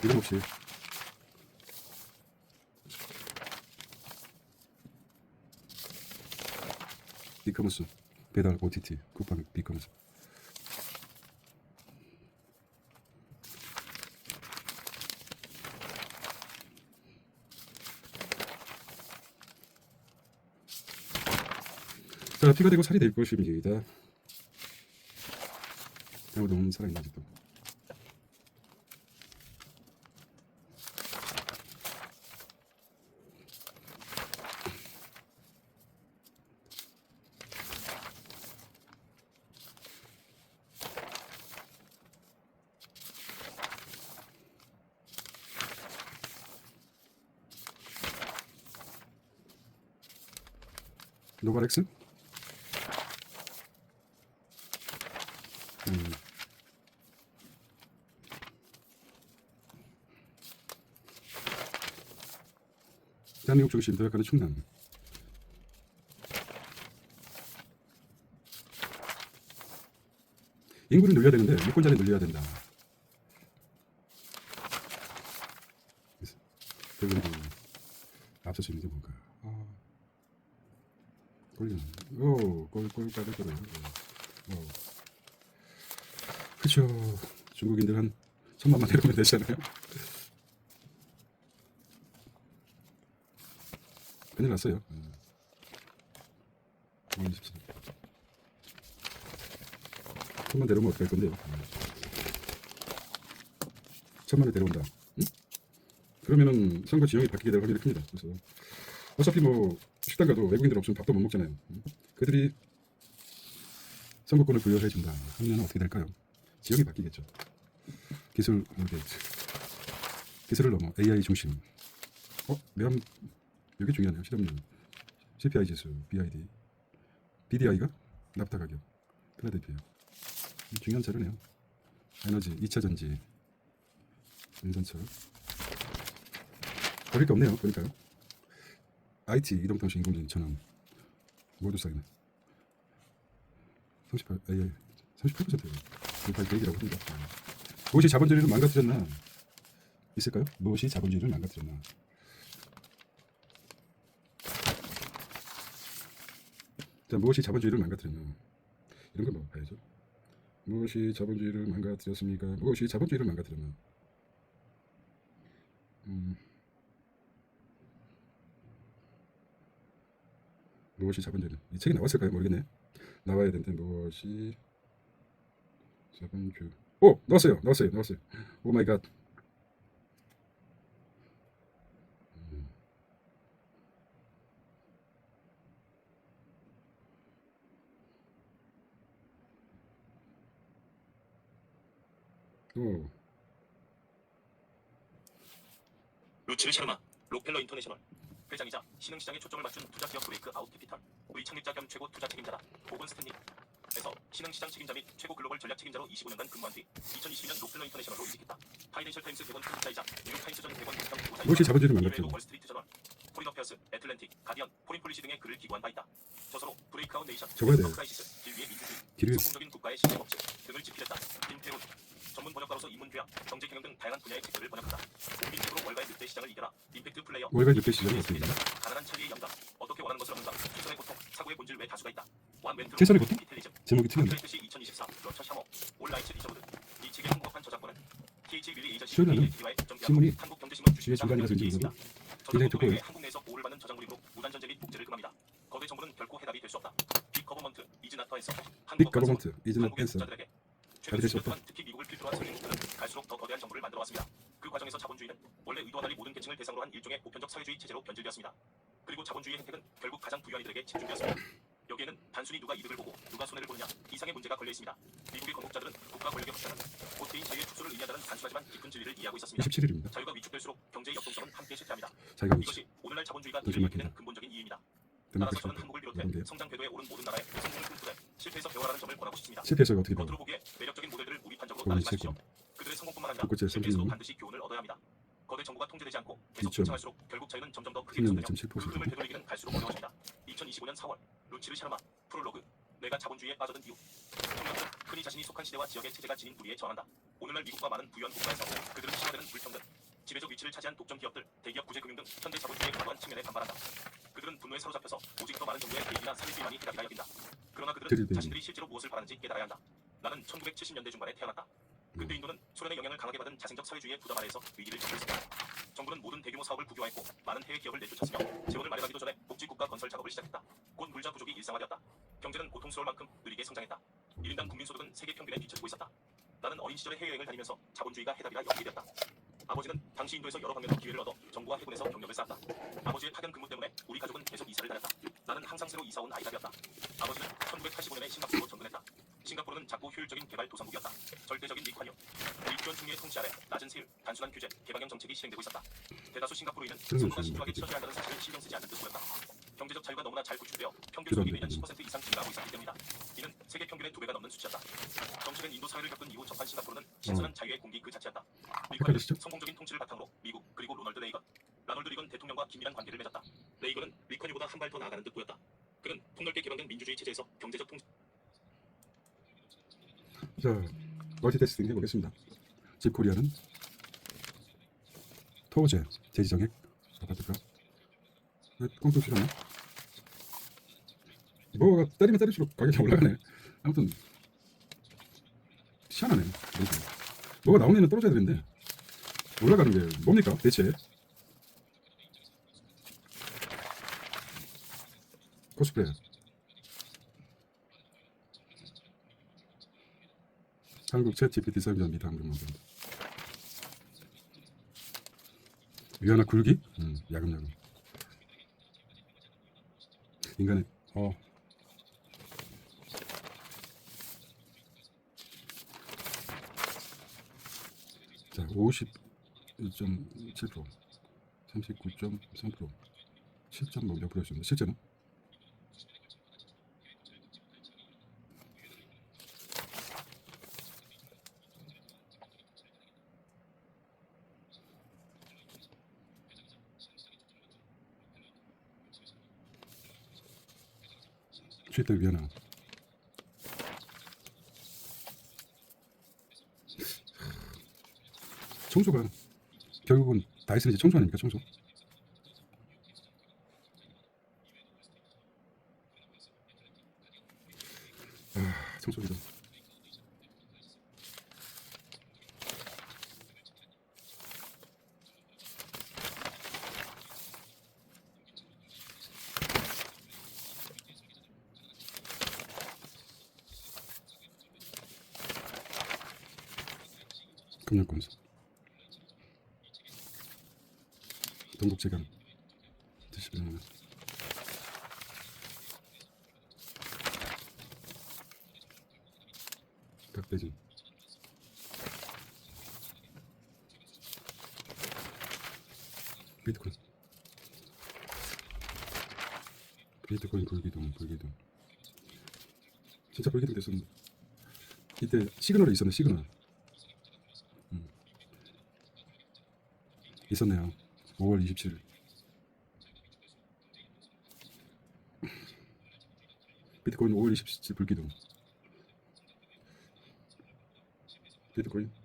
S1: 이름 없이 이커머스 배달 OTT 쿠팡 이커머스. 자, 피가 되고 살이 될 것입니다. 아무도 살아있나 아직도. 노바렉스? 대한민국 중심 도약하는 충남. 인구를 늘려야 되는데 유권자를 늘려야 된다. 그리고 앞설 수 있는 게 뭔가. 꼴리는. 꼴까지 떨어요. 그쵸. 중국인들 한 1000만만 내려오면 되잖아요. 큰일 났어요. 1000만 내려오면 어떡할 건데요. 1000만에 데려온다. 응? 그러면은 선거 지형이 바뀌게 될 확률이 큽니다. 그래서 어차피 뭐 식당 가도 외국인들 없으면 밥도 못 먹잖아요. 그들이 선거권을 부여해 준다 하면 어떻게 될까요? 지형이 바뀌겠죠. 기술을 넘어 AI 중심. 매암 이게 중요하네요. 실업률, CPI 지수, BID, BDI가 납타 가격, 필라델피아. 중요한 자료네요. 에너지, 2차 전지, 인산철. 버릴 게 없네요. 보니까요. IT, 이동통신, 인공지능, 전환 모두 쌓이네. 38%예요. 38%예요. 계획이라고 합니다. 무엇이 자본주의를 망가뜨렸나? 있을까요? 무엇이 자본주의를 망가뜨렸나? 자, 무엇이 자본주의를 망가뜨렸나? 이런 거 뭐 봐야죠. 무엇이 자본주의를 망가뜨렸습니까? 무엇이 자본주의를 망가뜨렸나? 무엇이 자본주의? 이 책이 나왔을까요? 모르겠네. 나와야 되는데 무엇이 자본주의? 나왔어요. 오 마이 갓.
S2: 루치르 샤르마, 록펠러 인터내셔널. 회장이자 신흥시장에 초점을 맞춘 투자기업 브레이크아웃 캐피털, 우리 창립자 겸 최고 투자 책임자다. 보건 스탠리에서 신흥시장 책임자 및 최고 글로벌 전략 책임자로 25년간 근무한 뒤 2022년 록펠러 인터내셔널로 이직했다. 파이낸셜 타임스 대권 투자이자 뉴욕타임스 전 대권 부장 부사이자
S1: 혹시 자본주의를 만났죠?
S2: 월스트리트 저널, 포린 어페어스, 애틀랜틱, 가디언, 포린 폴리시 등의 글을 기고한 바 있다. 저서로 브레이크아웃 네이션,
S1: 적어야 돼.
S2: 크라이시스, 길 위의 민주주의,
S1: 길을
S2: 성공적인 국가의 실제 법칙 등을 집필했다. 김태훈 전문 번역가로서 인문교양, 경제 경영 등 다양한 분야의 책들을 번역한다. 국민적으로 월가의 늑대 시장을 이겨라, 임팩트 플레이어,
S1: 월가의 늑대 시장이 어떻게 되냐?
S2: 가난한 천리의 영감, 어떻게 원하는 것을 얻는가, 최선의 고통, 사고의 본질 외 다수가 있다. 완 멘트,
S1: 최선의 고통?
S2: 디테일리즘,
S1: 제목이 틀렸네.
S2: 크라이시스 2024, 러처 샤머, 온라이츠 리저브드. 이 책의 한국어판 저작권은 TH 윌리 에이전시
S1: 시원하네.
S2: KT와의 법정기업
S1: 신문이
S2: 한국경제신문
S1: 뒤에 중간이라서
S2: 주식회사
S1: 인지는
S2: 있습니다.
S1: 굉장히
S2: 저작권
S1: 좋고요.
S2: 외에 한국 내에서 보호를 받는 저작물이므로 무단 전쟁 및 복제를 금합니다. 거대 정부는 결코 해답이 될 수 없다. 빅 거버먼트 이즈 나터 앤서.
S1: 빅 거버먼트 이즈는
S2: 한국의
S1: 댄서.
S2: 국자들에게 최근
S1: 답이 될수
S2: 수년
S1: 없다.
S2: 동안 특히 미국을 필두로 한 성인국들은 갈수록 더 거대한 정부를 만들어 왔습니다. 그 과정에서 자본주의는 원래 의도와 달리 모든 계층을 대상으로 한 일종의 보편적 사회주의 체제로 변질되었습니다. 그리고 자본주의의 혜택은 결국 가장 부유한 이들에게 집중되었습니다. 여기에는 단순히 누가 이득을 보고 누가 손해를 보느냐 이상의 문제가 걸려 있습니다. 미국의 건국자들은 국가 권력의 확장은 곧 개인 자유의 축소를 의미한다는 단순하지만 깊은 진리를 이해하고 있었습니다.
S1: 27일입니다.
S2: 자유가 위축될수록 경제의 역동성은 함께 쇠퇴합니다.
S1: 자기가
S2: 이것이 오늘날 자본주의가
S1: 요즘
S2: 이루어지게
S1: 막힌다.
S2: 되는 근본적인 이유입니다.
S1: 끝났다.
S2: 따라서 저는 한국을 비롯해
S1: 이런 게
S2: 성장 궤도에 오른 모든 나라의 성공을 꿈꾸되 실패에서 배워라는 점을 권하고 싶습니다.
S1: 실패해서 어떻게 되나?
S2: 겉으로 보기에 매력적인 모델들을 무비판적으로
S1: 거의
S2: 따르지 마십시오.
S1: 최고.
S2: 그들의 성공뿐만 아니라
S1: 불꽃의
S2: 실패에서도
S1: 성공률.
S2: 반드시 교훈을 얻어야 합니다. 거대 정부가 통제되지 않고 계속
S1: 2점.
S2: 성장할수록 결국 자유는 점점 더 크게
S1: 는
S2: 솟으며
S1: 2.7%.
S2: 그 흐름을 되돌리기는 갈수록 어려워집니다. 2025년 4월 루치르 샤르마 프롤로그 내가 자본주의에 빠져든 이유. 청년들은 흔히 자신이 속한 시대와 지역의 체제가 지닌 불의에 저항한다. 오늘날 미국과 많은 부유한 국가에서 그들은 심화되는 불평등, 지배적 위치를 차지한 독점 기업들, 대기업 구제 금융 등 현대 자본주의의 과도한 측면에 반발한다. 그들은 분노에 사로잡혀서 오직 더 많은 정부의 개입이나 사회주의만이 해답이라 여긴다. 그러나 그들은
S1: 들이대는.
S2: 자신들이 실제로 무엇을 바라는지 깨달아야 한다. 나는 1970년대 중반에 태어났다. 그때 인도는 소련의 영향을 강하게 받은 자생적 사회주의의 부담 아래에서 위기를 겪고 있었다. 정부는 모든 대규모 사업을 국유화했고 많은 해외 기업을 내쫓았으며 재원을 마련하기도 전에 복지국가 건설 작업을 시작했다. 곧 물자 부족이 일상화되었다. 경제는 고통스러울 만큼 느리게 성장했다. 1인당 국민소득은 세계 평균에 뒤처지고 있었다. 나는 어린 시절에 해외여행을 다니면서 자본주의가 해답이라 여기게 되었다. 아버지는 당시 인도에서 여러 방면으로 기회를 얻어 정부와 해군에서 경력을 쌓았다. 아버지의 파견 근무 때문에 우리 가족은 계속 이사를 다녔다. 나는 항상 새로 이사 온 아이가 되었다. 아버지는 1985년에 싱가포르로 전근했다. 싱가포르는 작고 효율적인 개발 도상국이었다. 절대적인 리관료, 리주원 총리의 통치 아래 낮은 세율, 단순한 규제, 개방형 정책이 시행되고 있었다. 대다수 싱가포르인은 선거가 신중하게 치러져야 한다는 사실을 신경 쓰지 않는 듯 보였다. 경제적 자유가 너무나 잘 구축되어 평균 소득이 매년 10% 이상 증가하고 있었기 때문이다. 이는 세계 평균의 2배가 넘는 수치였다. 정치된 인도 사회를 겪은 이후 접한 싱가포르는 신선한 자유의 공기 그 자체였다. 리관은 성공적인 통치를 바탕으로 미국 그리고 로널드 레이건, 라널드 리건 대통령과 긴밀한 관계를 맺었다. 레이건은 리컨유보다 한 발 더 나아가는 듯 보였다. 그는 폭넓게 개방된 민주주의 체제에서 경제적 통치
S1: 자, 멀티태스킹 해보겠습니다. 집코리아는 토제 제지정액 아파트가 꽁꽁 필요하네. 뭐가 때리면 때릴수록 가격이 올라가네. 아무튼 희한하네. 뭐가 나오는 애는 떨어져야 되는데 올라가는 게 뭡니까 대체? 코스프레 한국 챗GPT 사용자입니다. 한국만 위안화 굴기? 야금야금 인간의 자 51.7% 39.3% 7.몇 %였습니다. 실제는 취했던 위안화 청소가 결국은 다이슨이 청소 아닙니까? 청소. 청소기도 금융권서 동국제강 드시면 박대진 비트코인 비트코인 불기둥. 진짜 불기둥 됐었는데 이때 시그널이 있었네. 시그널 있었네요. 5월 27일 비트코인 5월 27일 불기둥. 비트코인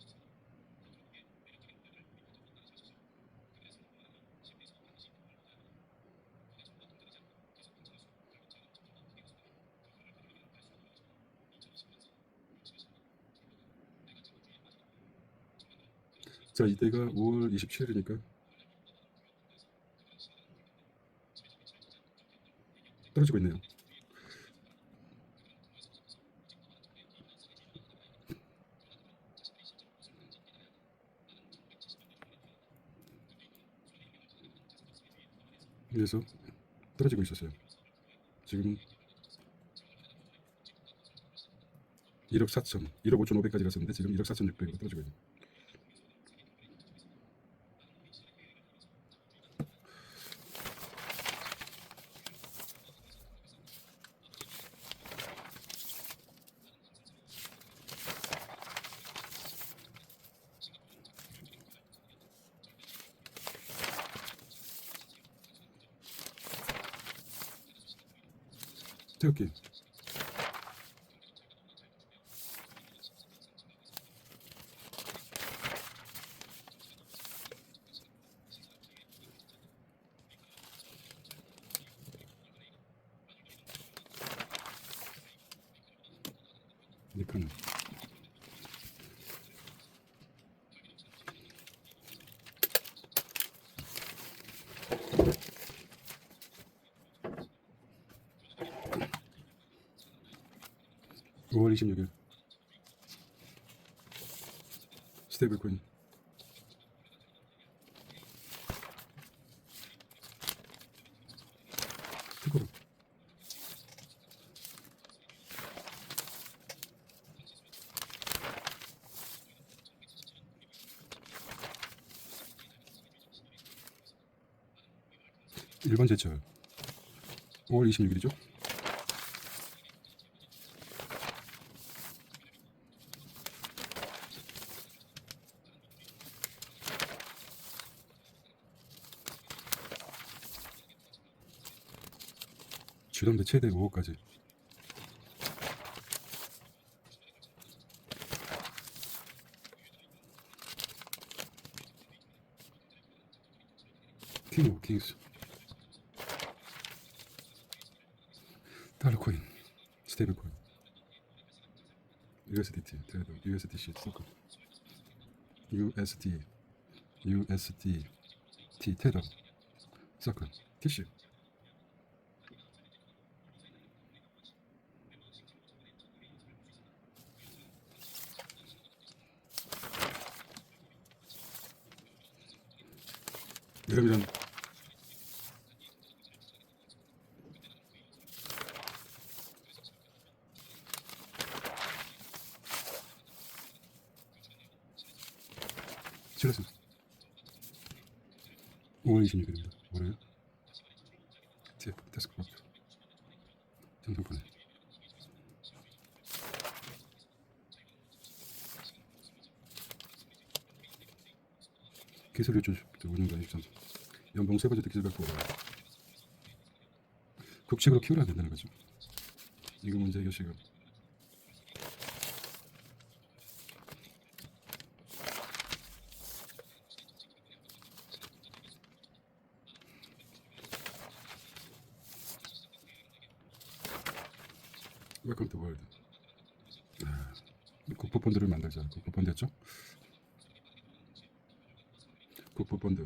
S1: 자 이때가 5월 27일이니까 떨어지고 있네요. 그래서 떨어지고 있었어요. 지금 1억 4천, 1억 5천 5백까지 갔었는데 지금 1억 4천 6백으로 떨어지고 있네요. 태극기 니칸 5월 26일 스테이블코인 티코로 일본 제철 5월 26일이죠. 주담대 최대 5억까지 킹 오브 킹스 달러코인 스테이블코인 USDT 트레이더 USDC 서클 USDT 테더 서클 티슈 그러면 실례서 5월 26일입니다. 월요일 TF 데스크톱 전통판에 기술 유출 운영자 입장 연봉 세 번째 기술 갖고 국책으로 키우려 안 된다는 거죠. 이거 문제 이것이고 웰컴 투 월드. 국보펀드를 만들자. 국보펀드였죠? 국보펀드.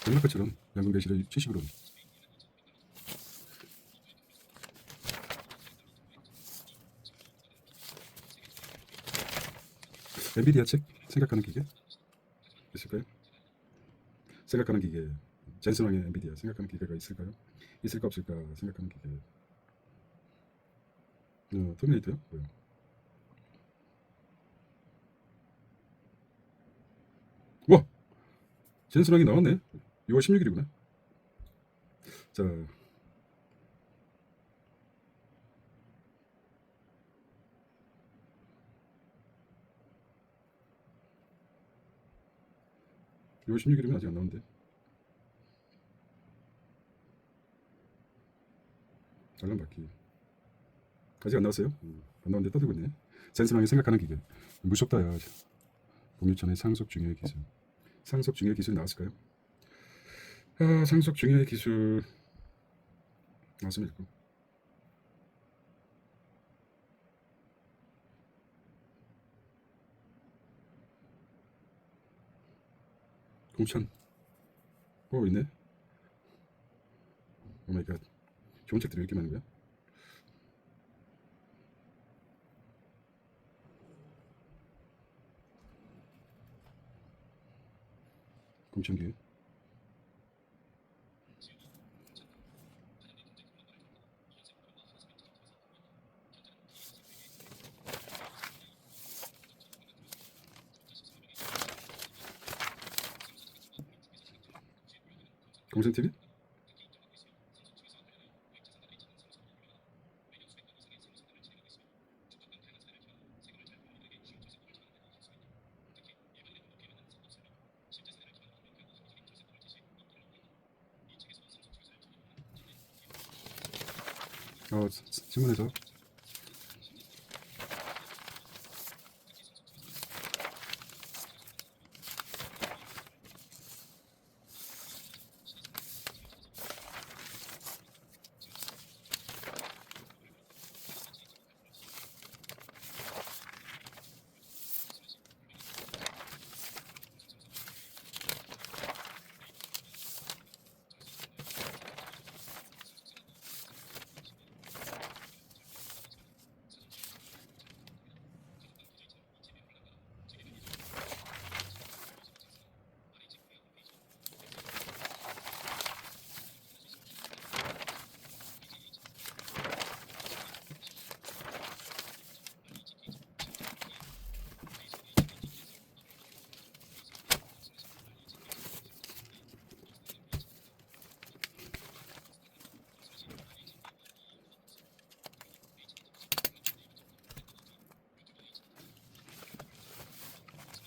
S1: 옛날 것처럼 연금 대신에 70으로. 엔비디아 책 생각하는 기계 있을까요? 생각하는 기계. 젠슨왕의 엔비디아 생각하는 기계가 있을까요? 있을까 없을까 생각하는 기계. 터미네이터요? 뭐요? 와! 젠슨왕이 나왔네. 6월 16일이구나. 자, 요 16일이면 아직 안 나오는데. 알람 받기. 아직 안 나왔어요? 안 나오는데 떠들고 있네. 센스망이 생각하는 기계. 무섭다 야. 공유천의 상속 중요의 기술. 상속 중요의 기술이 나왔을까요? 아, 상속 중요의 기술 나왔으면 좋고. 공천. 있네. 오 마이 갓. 좋은 책들이 왜 이렇게 많은 거야? 공천기. 공천 TV? 신문에서.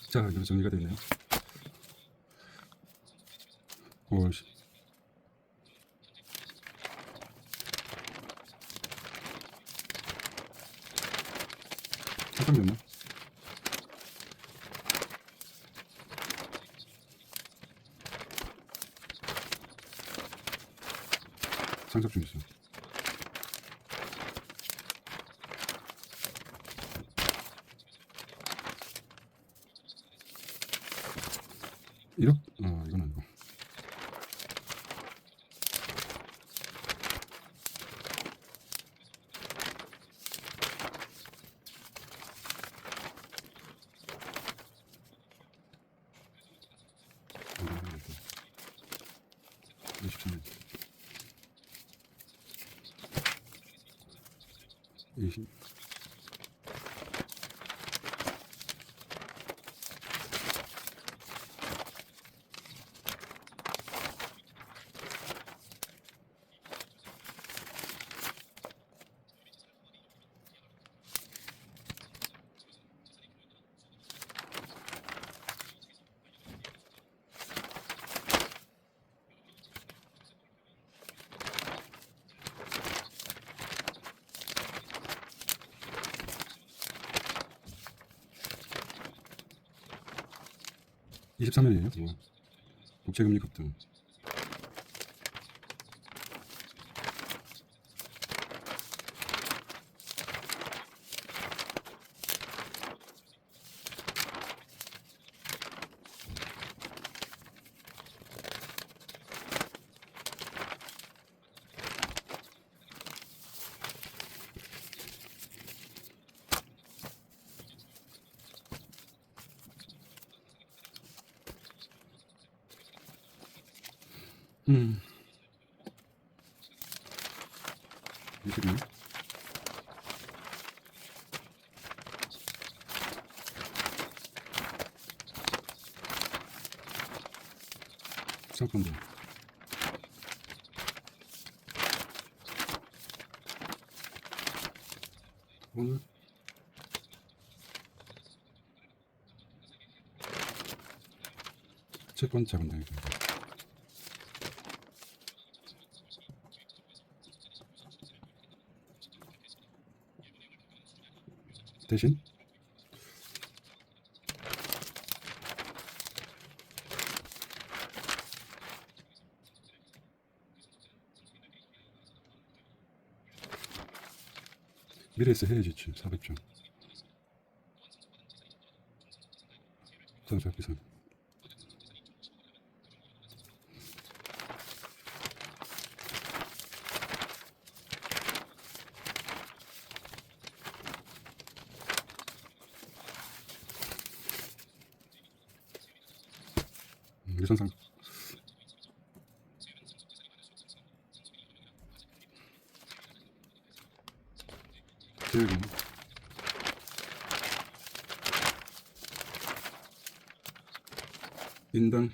S1: 자, 이거 정리가 되네요. 씨. 잠깐만요. 상속 중 있어. 이건 아니고. 이십. 이십삼 년이에요. 국채금리 급등. 음. 20년. 상품도. 오늘 첫 번째 문장입니다. 대신 미래에서 해야지지 400점. 자동차 비상. 유선상 교육은 인당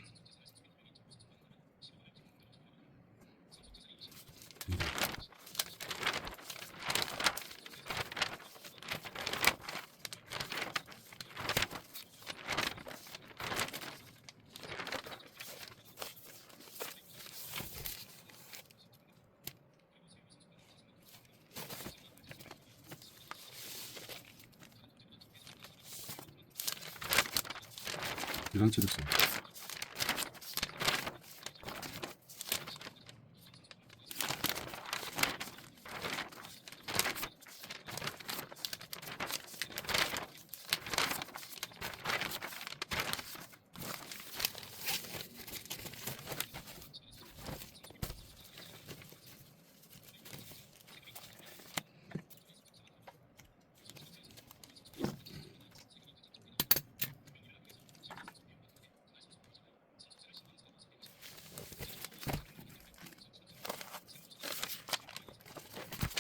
S1: 유산치료세.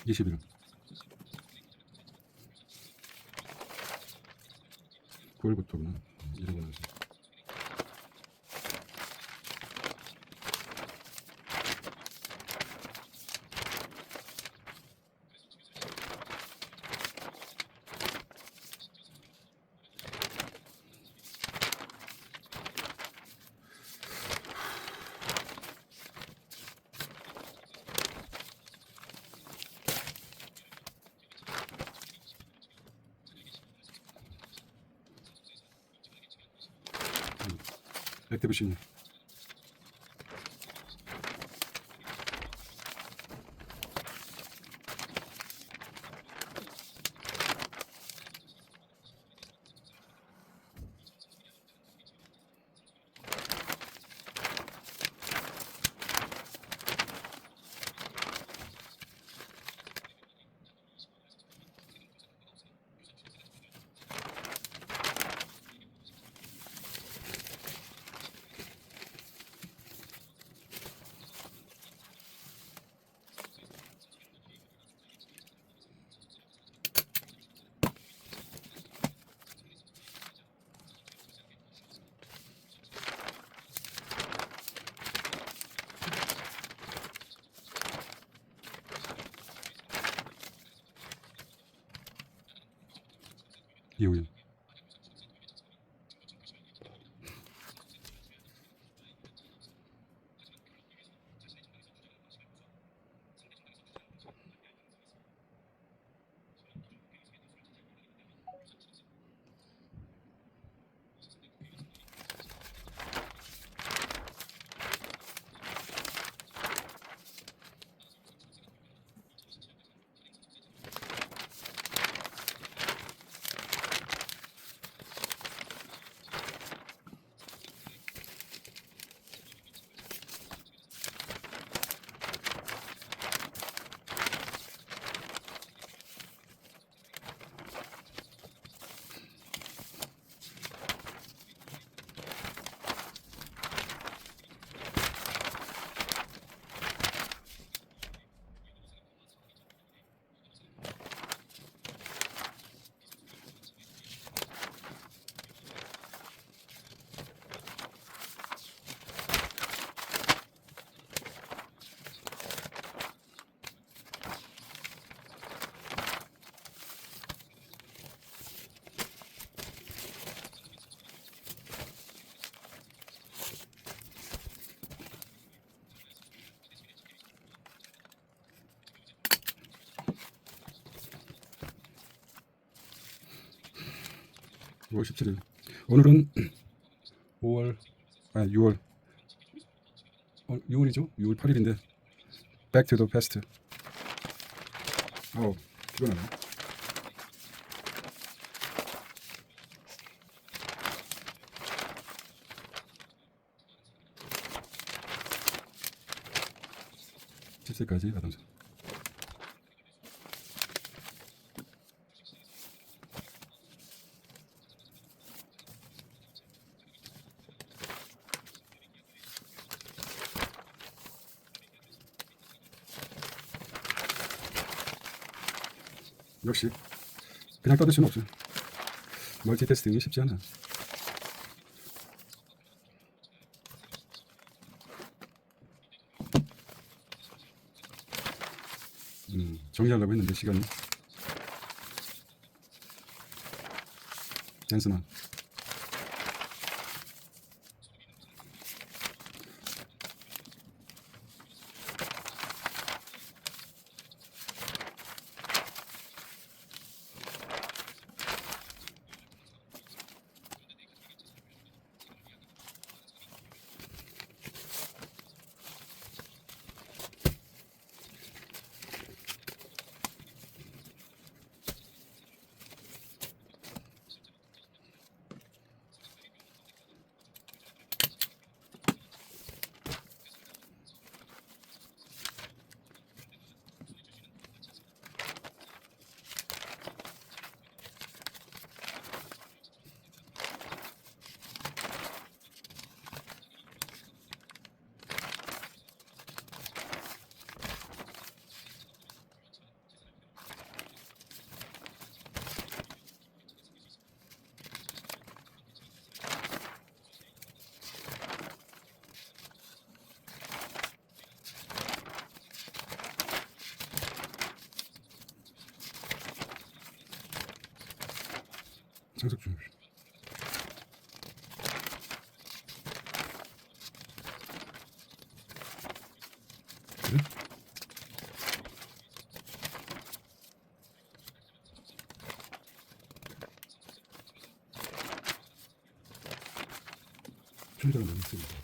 S1: (20일) 9월부터구나. 이러고 나서 액티브 시니 이후에 5월 17일. 오늘은 6월 6월이죠? 6월 8일인데 Back to the Past. 피곤하네. 실세까지 가동사. 역시 그냥 떠들 수는 없어. 멀티태스킹이 쉽지 않아. 정리하려고 했는데 시간이. 댄스나 상속 준비. 그래? 출력을 많이 씁니다.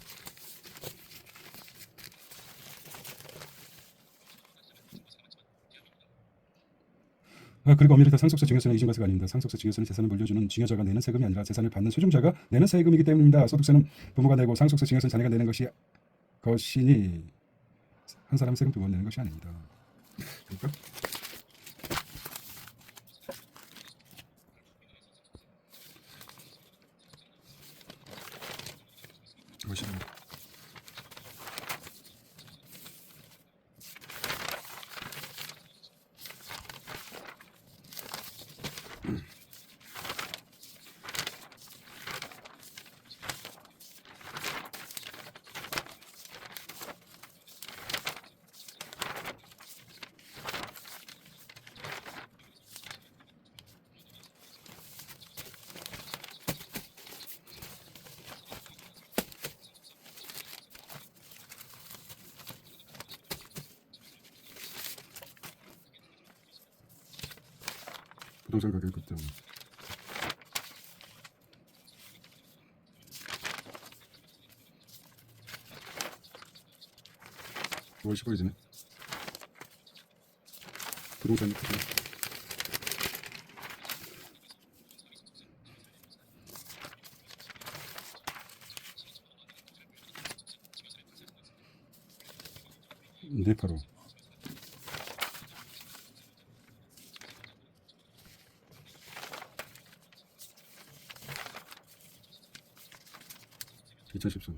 S1: 그리고 엄밀히 상속세 증여세는 이중과세가 아닙니다. 상속세 증여세는 재산을 물려주는 증여자가 내는 세금이 아니라 재산을 받는 소중자가 내는 세금이기 때문입니다. 소득세는 부모가 내고 상속세 증여세는 자녀가 내는 것이니 한 사람 세금 두 번 내는 것이 아닙니다. 그러니까 보시면 부동산 가격 급등. 월 15일이네. 부동산 급등. 네파로. (2013)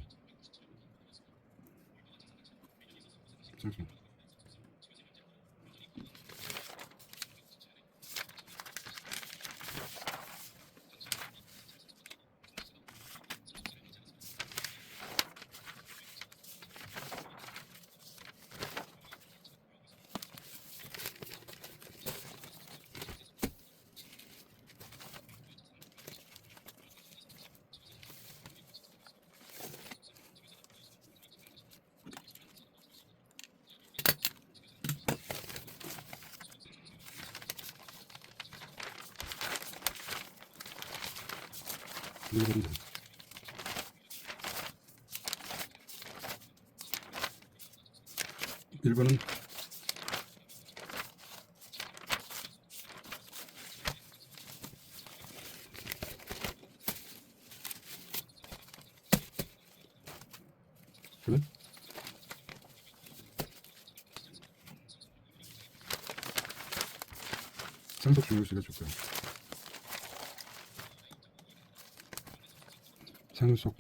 S1: 잠시만. 눌러버리면 됩니다. 일본은 그래? 상속 중요시가 주가 상속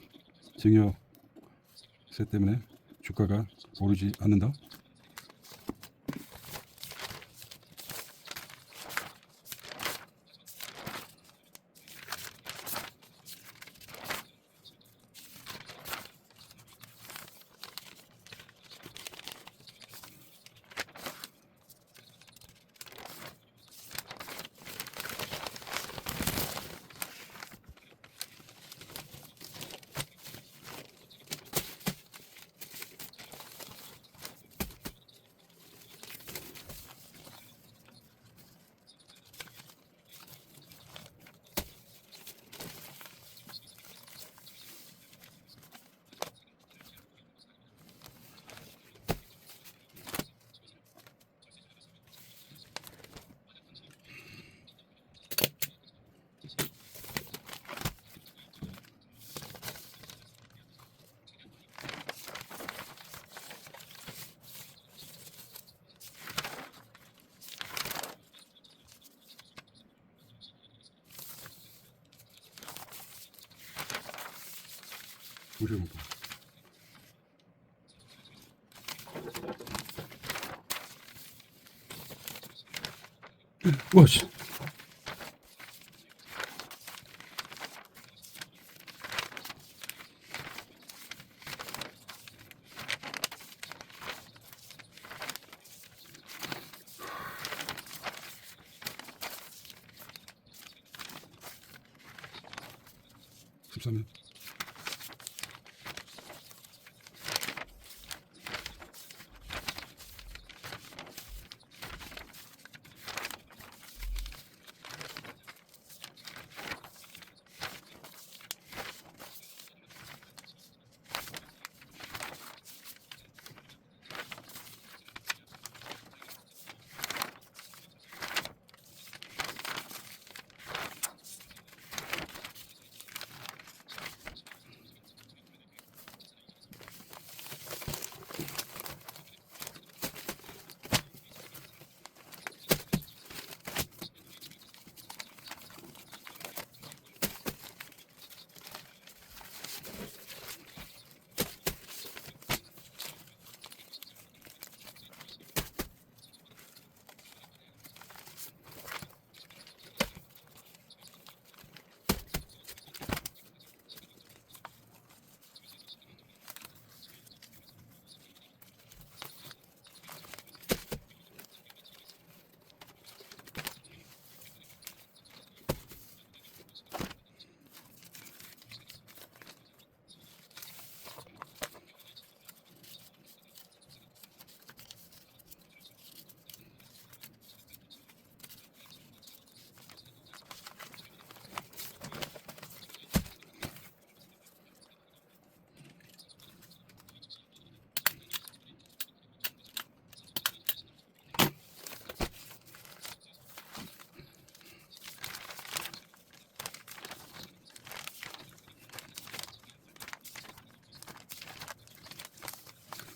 S1: 증여세 때문에 주가가 오르지 않는다. 우리 먹고 와씨 십삼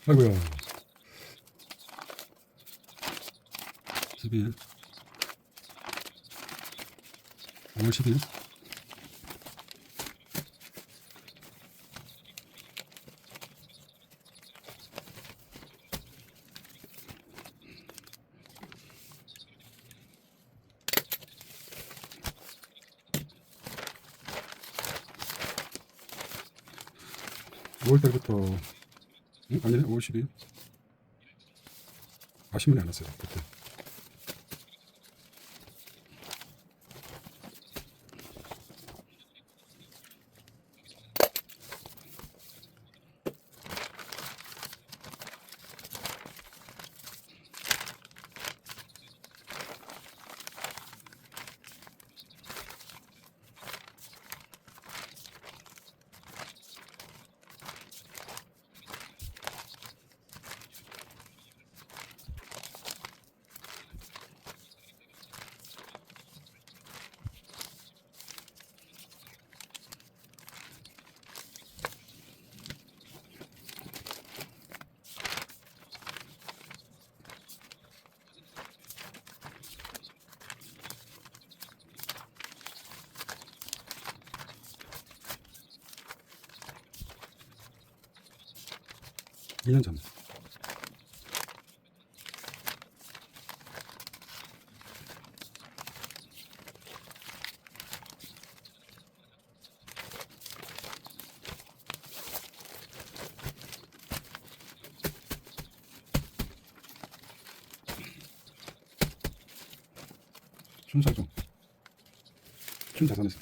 S1: 아이고야 12일 5월 10일 (5월달부터) 아니네 5월 12일 신문에 안 왔어요 그때. 2년 전. 춘사종, 춘자산에서.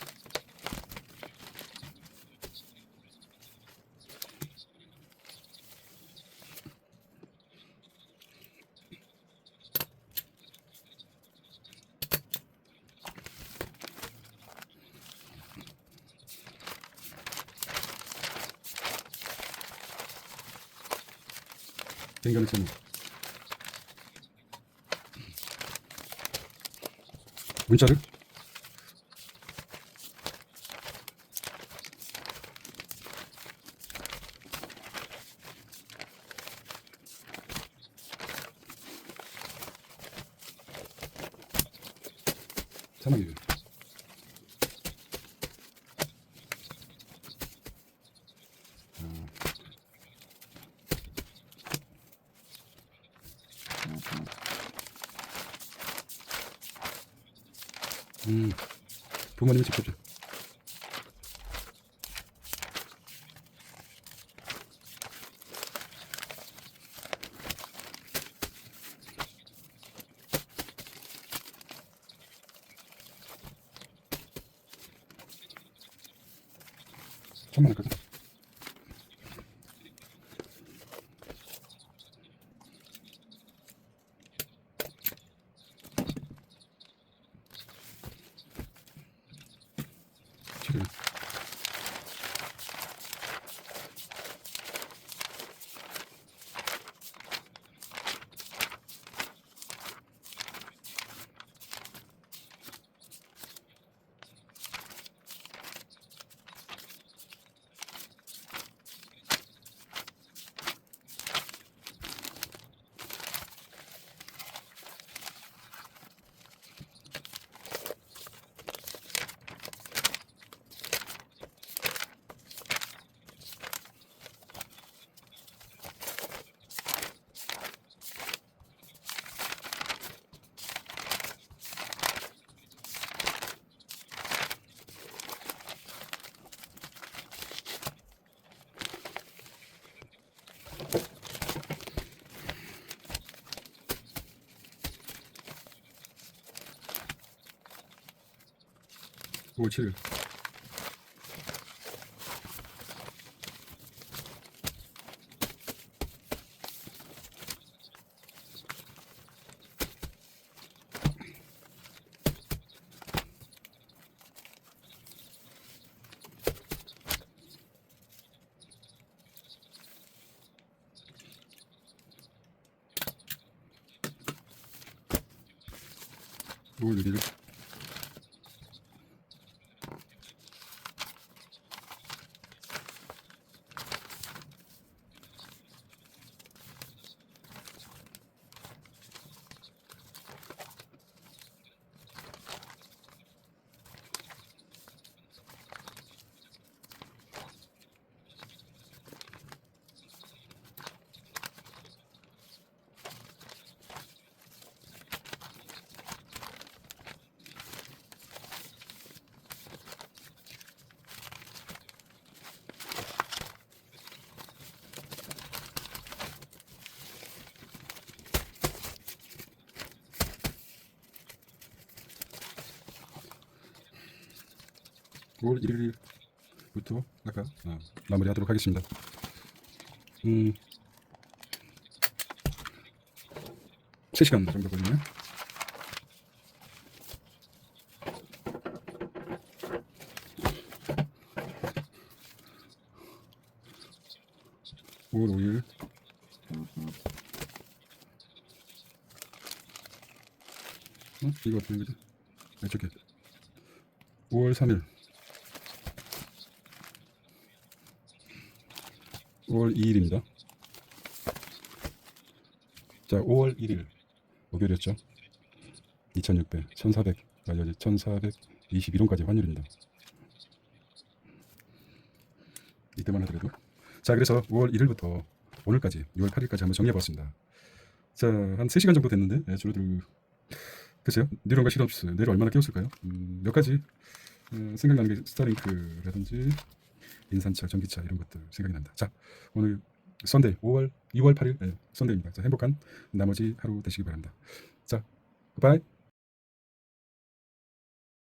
S1: 뱅가를 채는 문자를 사망이에요. 부모님이 직접 줘. 천만 원까지. 지금 오 7일. 오 1일. 5월 1일부터 아까 마무리하도록 하겠습니다. 3시간 정도 걸리네요. (5월 5일) 이거 어떻게 된 거지? 저기 5월 3일 5월 2일입니다. 자, 5월 1일 목요일이었죠. 2600, 1400, 1421원까지 환율입니다. 이때만 하더라도. 자, 그래서 5월 1일부터 오늘까지 6월 8일까지 한번 정리해봤습니다. 자, 한 3시간 정도 됐는데 줄어들 글쎄요. 뉴런과 실험스 뇌를 얼마나 깨웠을까요? 몇 가지 생각나는 게 스타링크라든지 인산철, 전기차 이런 것들 생각이 납니다. 자, 오늘 썬데이 2월 8일 썬데이입니다. 자, 행복한 나머지 하루 되시기 바랍니다. 자, 굿바이.